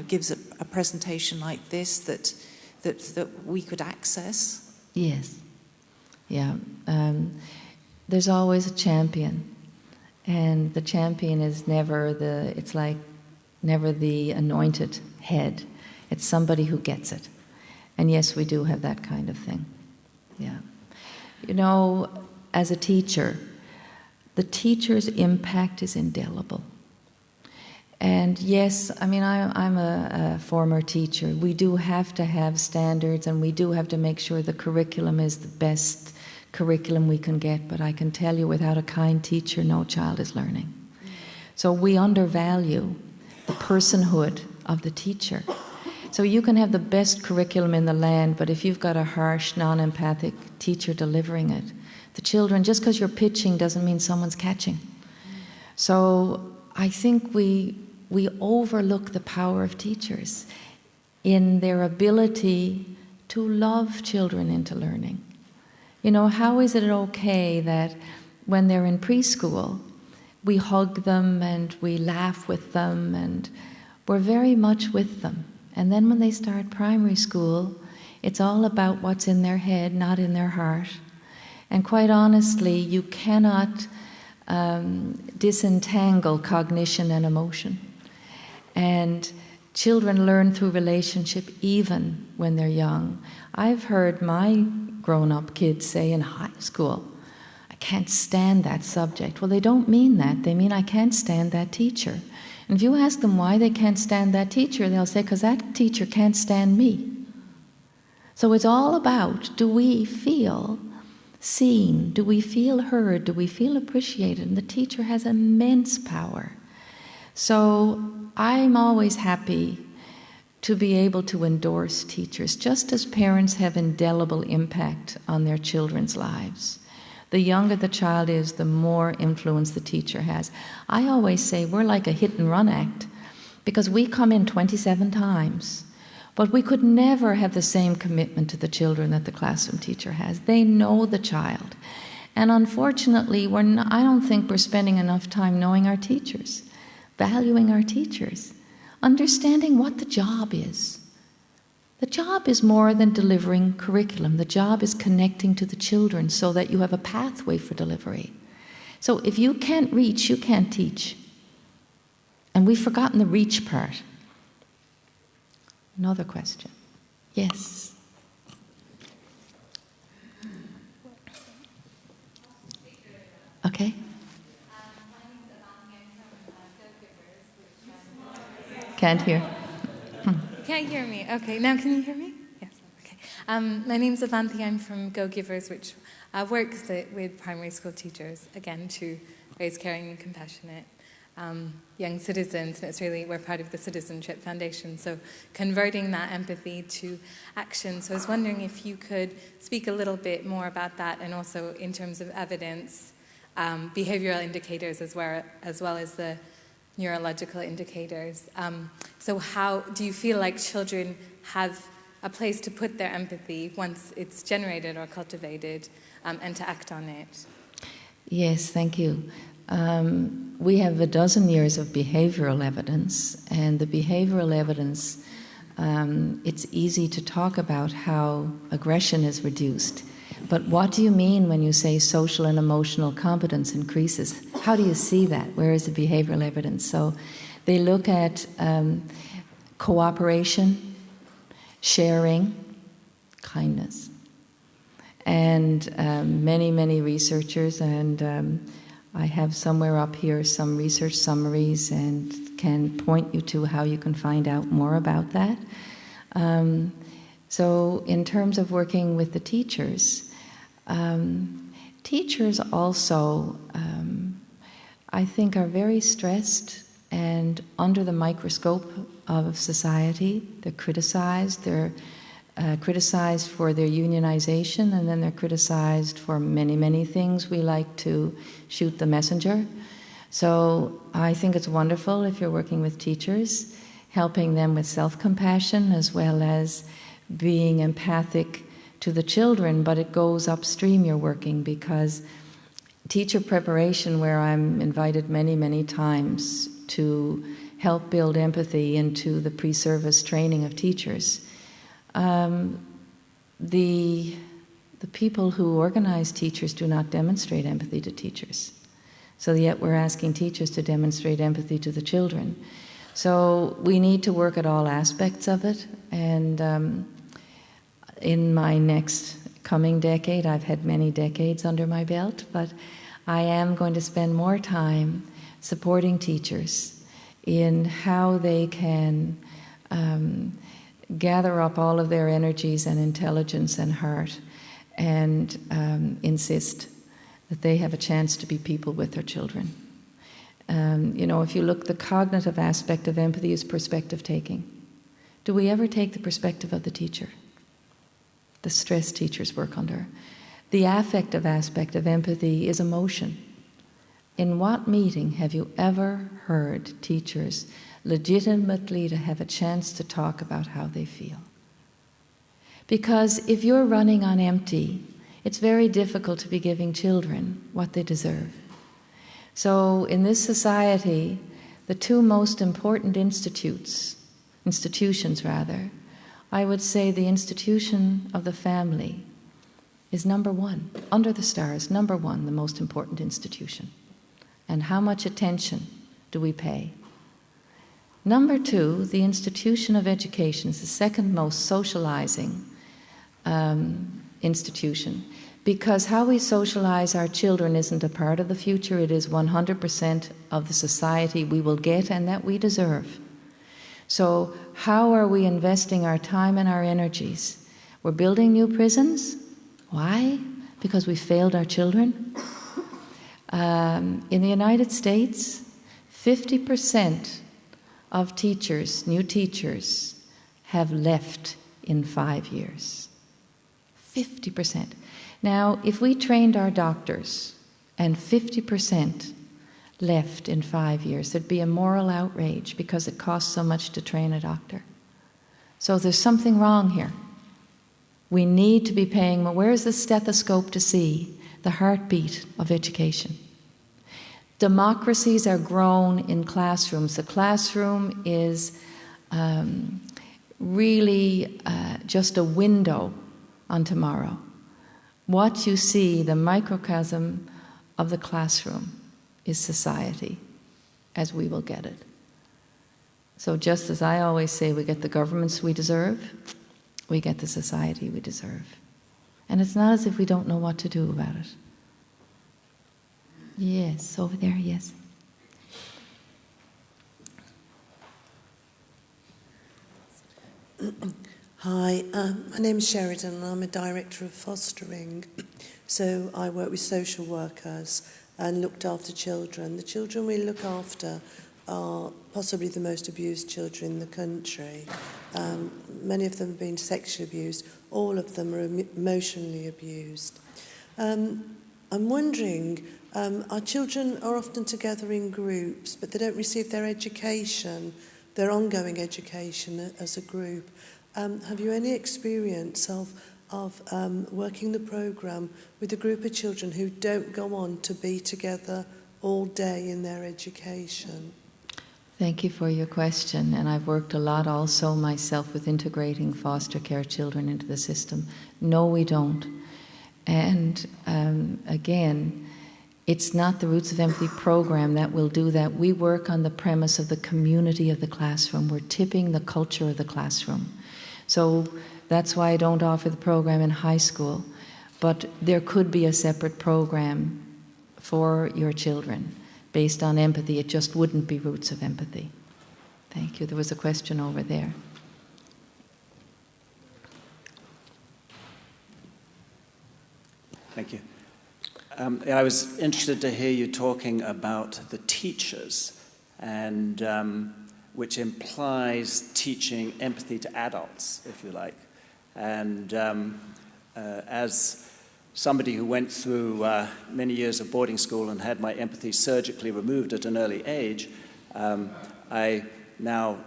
gives a presentation like this that we could access? Yes. Yeah. There's always a champion, and the champion is never the anointed head. It's somebody who gets it. And yes, we do have that kind of thing. Yeah. As a teacher, the teacher's impact is indelible. And yes, I'm a former teacher. We do have to have standards, and we do have to make sure the curriculum is the best curriculum we can get. But I can tell you, without a kind teacher, no child is learning. So we undervalue the personhood of the teacher. So you can have the best curriculum in the land, but if you've got a harsh, non-empathic teacher delivering it, the children, just because you're pitching doesn't mean someone's catching. So I think we overlook the power of teachers in their ability to love children into learning. How is it okay that when they're in preschool, we hug them and we laugh with them and we're very much with them? And then when they start primary school, it's all about what's in their head, not in their heart. And quite honestly, you cannot disentangle cognition and emotion. And children learn through relationship even when they're young. I've heard my grown-up kids say in high school, I can't stand that subject. Well, they don't mean that. They mean I can't stand that teacher. And if you ask them why they can't stand that teacher, they'll say, because that teacher can't stand me. So it's all about, do we feel seen? Do we feel heard? Do we feel appreciated? And the teacher has immense power. So I'm always happy to be able to endorse teachers, just as parents have indelible impact on their children's lives. The younger the child is, the more influence the teacher has. I always say we're like a hit and run act, because we come in 27 times, but we could never have the same commitment to the children that the classroom teacher has. They know the child. And unfortunately, I don't think we're spending enough time knowing our teachers, valuing our teachers, understanding what the job is. The job is more than delivering curriculum. The job is connecting to the children so that you have a pathway for delivery. So if you can't reach, you can't teach. And we've forgotten the reach part. Another question. Yes. Okay. Can't hear. You can't hear me. Okay, now can you hear me? Yes. Okay. My name's Avanti. I'm from Go Givers, which works with primary school teachers, again, to raise caring and compassionate young citizens. And it's really, we're part of the Citizenship Foundation, so converting that empathy to action. So I was wondering if you could speak a little bit more about that, and also in terms of evidence, behavioral indicators as well as the neurological indicators. So how do you feel like children have a place to put their empathy once it's generated or cultivated, and to act on it? Yes, thank you. We have a dozen years of behavioral evidence, and the behavioral evidence, it's easy to talk about how aggression is reduced. But what do you mean when you say social and emotional competence increases? How do you see that? Where is the behavioral evidence? So they look at cooperation, sharing, kindness. And many, many researchers, and I have somewhere up here some research summaries and can point you to how you can find out more about that. So in terms of working with the teachers, teachers also, I think, are very stressed and under the microscope of society. They're criticized. They're criticized for their unionization, and then they're criticized for many, many things. We like to shoot the messenger. So I think it's wonderful if you're working with teachers, helping them with self-compassion as well as being empathic to the children, but it goes upstream you're working, because teacher preparation, where I'm invited many, many times to help build empathy into the pre-service training of teachers, the people who organize teachers do not demonstrate empathy to teachers. So yet we're asking teachers to demonstrate empathy to the children. So we need to work at all aspects of it, and in my next coming decade, I've had many decades under my belt, but I am going to spend more time supporting teachers in how they can gather up all of their energies and intelligence and heart and insist that they have a chance to be people with their children. You know, if you look, the cognitive aspect of empathy is perspective taking. Do we ever take the perspective of the teacher? The stress teachers work under. The affective aspect of empathy is emotion. In what meeting have you ever heard teachers legitimately to have a chance to talk about how they feel? Because if you're running on empty, it's very difficult to be giving children what they deserve. So in this society, the two most important institutions, I would say the institution of the family is number one, under the stars, number one, the most important institution. And how much attention do we pay? Number two, the institution of education is the second most socializing institution, because how we socialize our children isn't a part of the future, it is 100% of the society we will get and that we deserve. So how are we investing our time and our energies? We're building new prisons. Why? Because we failed our children. In the United States, 50% of teachers, new teachers, have left in 5 years. 50%. Now, if we trained our doctors and 50% left in 5 years, there'd be a moral outrage because it costs so much to train a doctor. So there's something wrong here. We need to be paying more. Where's the stethoscope to see the heartbeat of education? Democracies are grown in classrooms. The classroom is really just a window on tomorrow. What you see, the microcosm of the classroom, is society, as we will get it. So just as I always say, we get the governments we deserve, we get the society we deserve. And it's not as if we don't know what to do about it. Yes, over there, yes. Hi, my name is Sheridan and I'm a director of fostering. So I work with social workers and looked after children. The children we look after are possibly the most abused children in the country. Many of them have been sexually abused. All of them are emotionally abused. I'm wondering, our children are often together in groups, but they don't receive their education, their ongoing education as a group. Have you any experience of working the programme with a group of children who don't go on to be together all day in their education? Thank you for your question, and I've worked a lot also myself with integrating foster care children into the system. No, we don't. And again, it's not the Roots of Empathy program that will do that. We work on the premise of the community of the classroom. We're tipping the culture of the classroom. So that's why I don't offer the program in high school. But there could be a separate program for your children based on empathy. It just wouldn't be Roots of Empathy. Thank you. There was a question over there. Thank you. I was interested to hear you talking about the teachers, and which implies teaching empathy to adults, if you like. And as somebody who went through many years of boarding school and had my empathy surgically removed at an early age, I now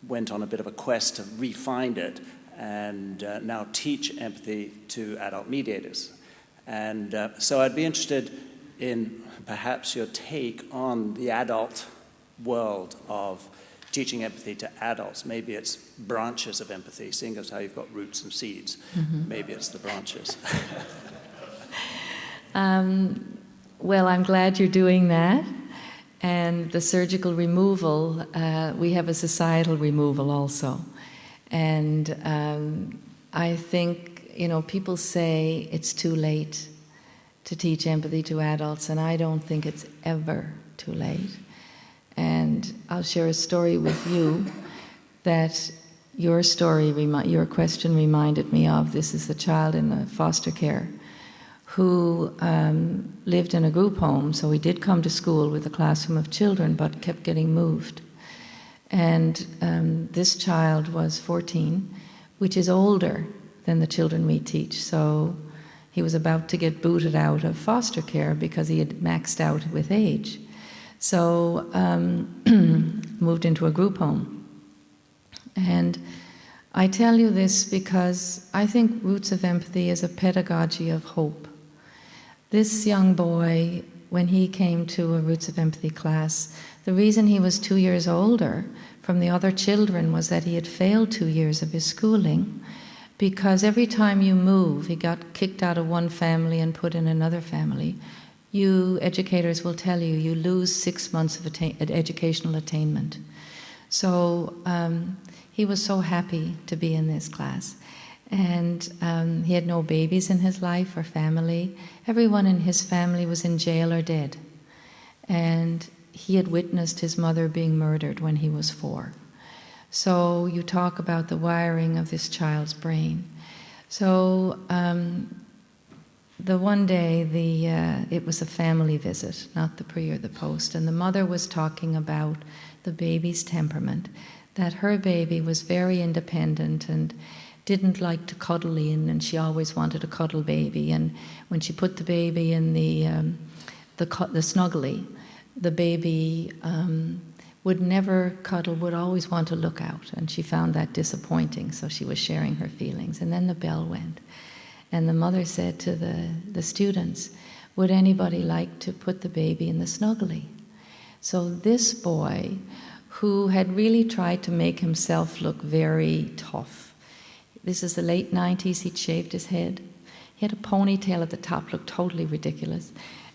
went on a bit of a quest to re-find it and now teach empathy to adult mediators. And so I'd be interested in perhaps your take on the adult world of teaching empathy to adults. Maybe it's branches of empathy, seeing as how you've got roots and seeds. Mm-hmm. Maybe it's the branches. Well, I'm glad you're doing that. And the surgical removal, we have a societal removal also. And I think, people say it's too late to teach empathy to adults, and I don't think it's ever too late. And I'll share a story with you that your question reminded me of. This is a child in the foster care who lived in a group home, so he did come to school with a classroom of children, but kept getting moved. And this child was 14, which is older than the children we teach. So he was about to get booted out of foster care because he had maxed out with age. So moved into a group home. And I tell you this because I think Roots of Empathy is a pedagogy of hope. This young boy, when he came to a Roots of Empathy class, the reason he was 2 years older from the other children was that he had failed 2 years of his schooling, because every time you move, he got kicked out of one family and put in another family. You educators will tell you, you lose 6 months of educational attainment. So he was so happy to be in this class. And he had no babies in his life or family. Everyone in his family was in jail or dead. And he had witnessed his mother being murdered when he was 4. So you talk about the wiring of this child's brain. So the one day, it was a family visit, not the pre or the post, and the mother was talking about the baby's temperament, that her baby was very independent and didn't like to cuddle in, and she always wanted a cuddle baby. And when she put the baby in the snuggly, the baby would never cuddle, would always want to look out, and she found that disappointing, so she was sharing her feelings. And then the bell went, and the mother said to the students, would anybody like to put the baby in the snuggly? So this boy, who had really tried to make himself look very tough, this is the late 90s, he'd shaved his head. He had a ponytail at the top, looked totally ridiculous,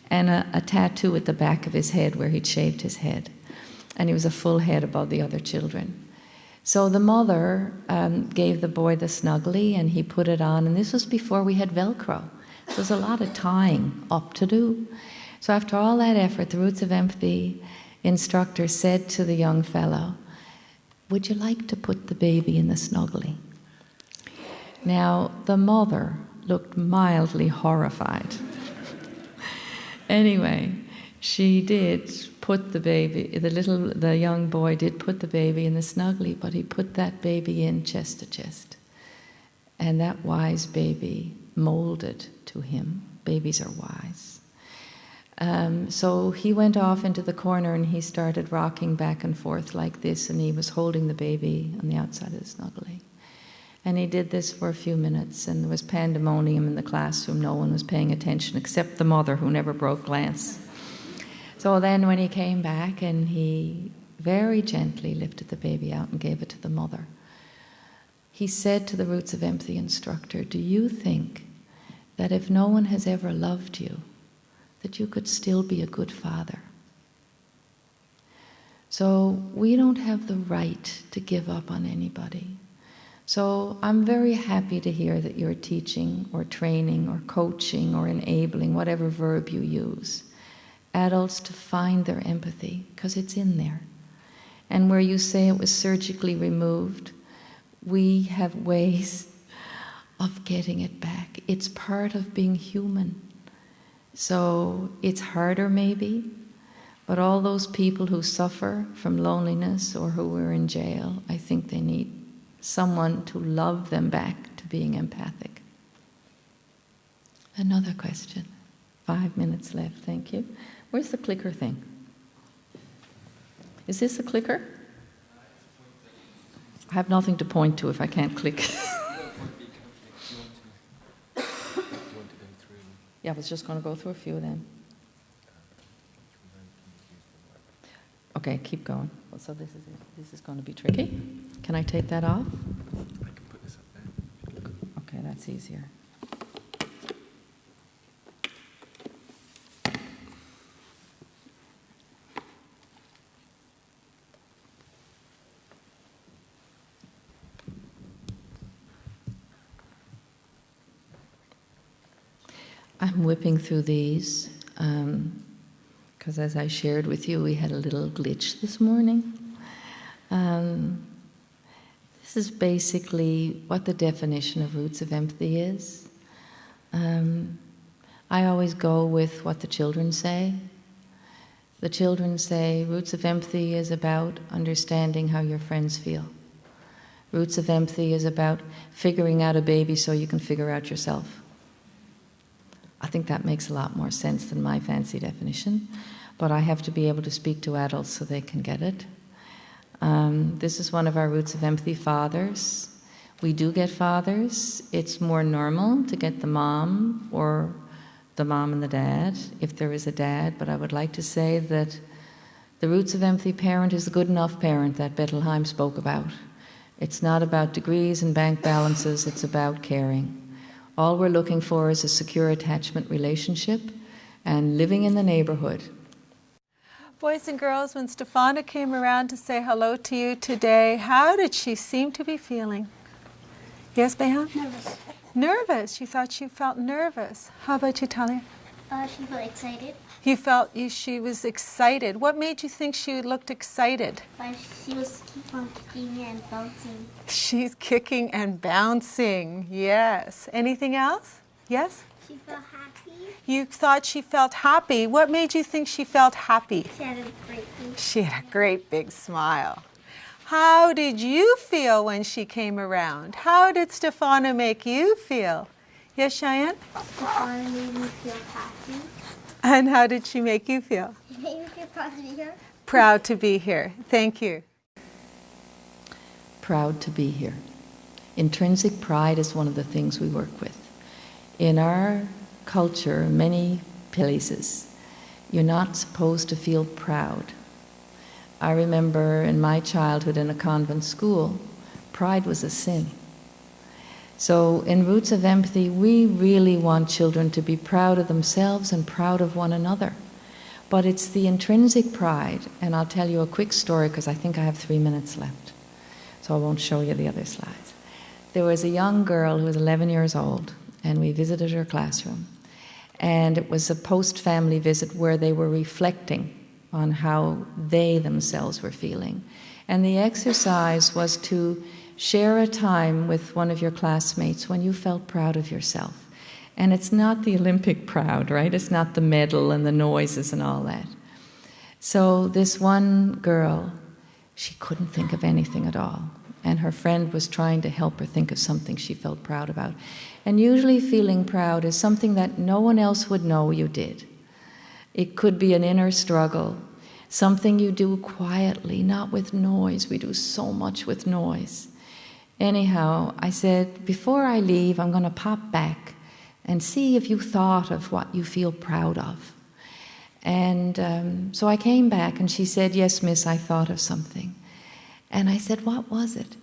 and a tattoo at the back of his head where he'd shaved his head. And he was a full head above the other children. So the mother gave the boy the snuggly, and he put it on, and this was before we had Velcro. There was a lot of tying up to do. So after all that effort, the Roots of Empathy instructor said to the young fellow, would you like to put the baby in the snuggly? Now, the mother looked mildly horrified. Anyway, she did put the baby, the young boy did put the baby in the snuggly, but he put that baby in chest to chest. And that wise baby molded to him. Babies are wise. So he went off into the corner and he started rocking back and forth like this, and he was holding the baby on the outside of the snuggly. And he did this for a few minutes, and there was pandemonium in the classroom. No one was paying attention except the mother, who never broke glance. So then when he came back, and he very gently lifted the baby out and gave it to the mother, he said to the Roots of Empathy instructor, do you think that if no one has ever loved you, that you could still be a good father? So we don't have the right to give up on anybody. So I'm very happy to hear that you're teaching or training or coaching or enabling, whatever verb you use, adults to find their empathy, because it's in there. And where you say it was surgically removed, we have ways of getting it back. It's part of being human. So it's harder maybe, but all those people who suffer from loneliness or who are in jail, I think they need someone to love them back to being empathic. Another question. 5 minutes left, thank you. Where's the clicker thing? Is this the clicker? I have nothing to point to if I can't click. Yeah, I was just going to go through a few of them. Okay, keep going. Well, so this is it. This is going to be tricky. Can I take that off? I can put this up there. Okay, that's easier. I'm whipping through these because as I shared with you, we had a little glitch this morning. This is basically what the definition of Roots of Empathy is. I always go with what the children say. The children say, Roots of Empathy is about understanding how your friends feel. Roots of Empathy is about figuring out a baby so you can figure out yourself. I think that makes a lot more sense than my fancy definition, but I have to be able to speak to adults so they can get it. This is one of our Roots of Empathy, fathers. We do get fathers. It's more normal to get the mom or the mom and the dad, if there is a dad, but I would like to say that the Roots of Empathy parent is the good enough parent that Bettelheim spoke about. It's not about degrees and bank balances, it's about caring. All we're looking for is a secure attachment relationship and living in the neighborhood. Boys and girls, when Stefana came around to say hello to you today, how did she seem to be feeling? Yes, Behan? Nervous. Nervous. You thought she felt nervous. How about you, Talia? She felt excited. You felt she was excited. What made you think she looked excited? She was keep on kicking and bouncing. She's kicking and bouncing. Yes. Anything else? Yes? She felt happy. You thought she felt happy. What made you think she felt happy? She had a great big She had a great big smile. How did you feel when she came around? How did Stefana make you feel? Yes, Cheyenne? Stefana made me feel happy. And how did she make you feel? She made me feel proud to be here. Proud to be here. Thank you. Proud to be here. Intrinsic pride is one of the things we work with. In our culture, many places, you're not supposed to feel proud. I remember in my childhood in a convent school, pride was a sin. So in Roots of Empathy, we really want children to be proud of themselves and proud of one another. But it's the intrinsic pride, and I'll tell you a quick story because I think I have 3 minutes left, so I won't show you the other slides. There was a young girl who was 11 years old, and we visited her classroom. And it was a post-family visit where they were reflecting on how they themselves were feeling. And the exercise was to share a time with one of your classmates when you felt proud of yourself. And it's not the Olympic proud, right? It's not the medal and the noises and all that. So this one girl, she couldn't think of anything at all. And her friend was trying to help her think of something she felt proud about. And usually feeling proud is something that no one else would know you did. It could be an inner struggle, something you do quietly, not with noise. We do so much with noise. Anyhow, I said, before I leave, I'm going to pop back and see if you thought of what you feel proud of. And so I came back and she said, yes, miss, I thought of something. And I said, what was it?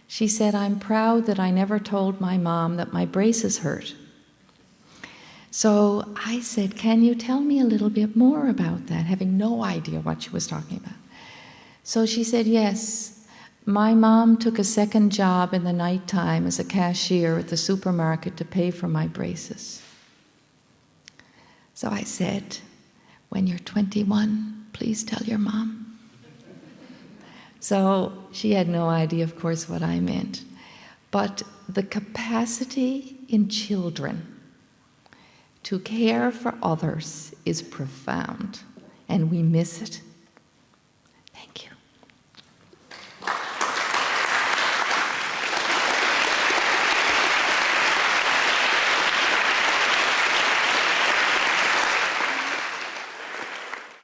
She said, I'm proud that I never told my mom that my braces hurt. So I said, can you tell me a little bit more about that, having no idea what she was talking about. So she said, yes. My mom took a second job in the nighttime as a cashier at the supermarket to pay for my braces. So I said, when you're 21, please tell your mom. So she had no idea, of course, what I meant. But the capacity in children to care for others is profound, and we miss it. Thank you.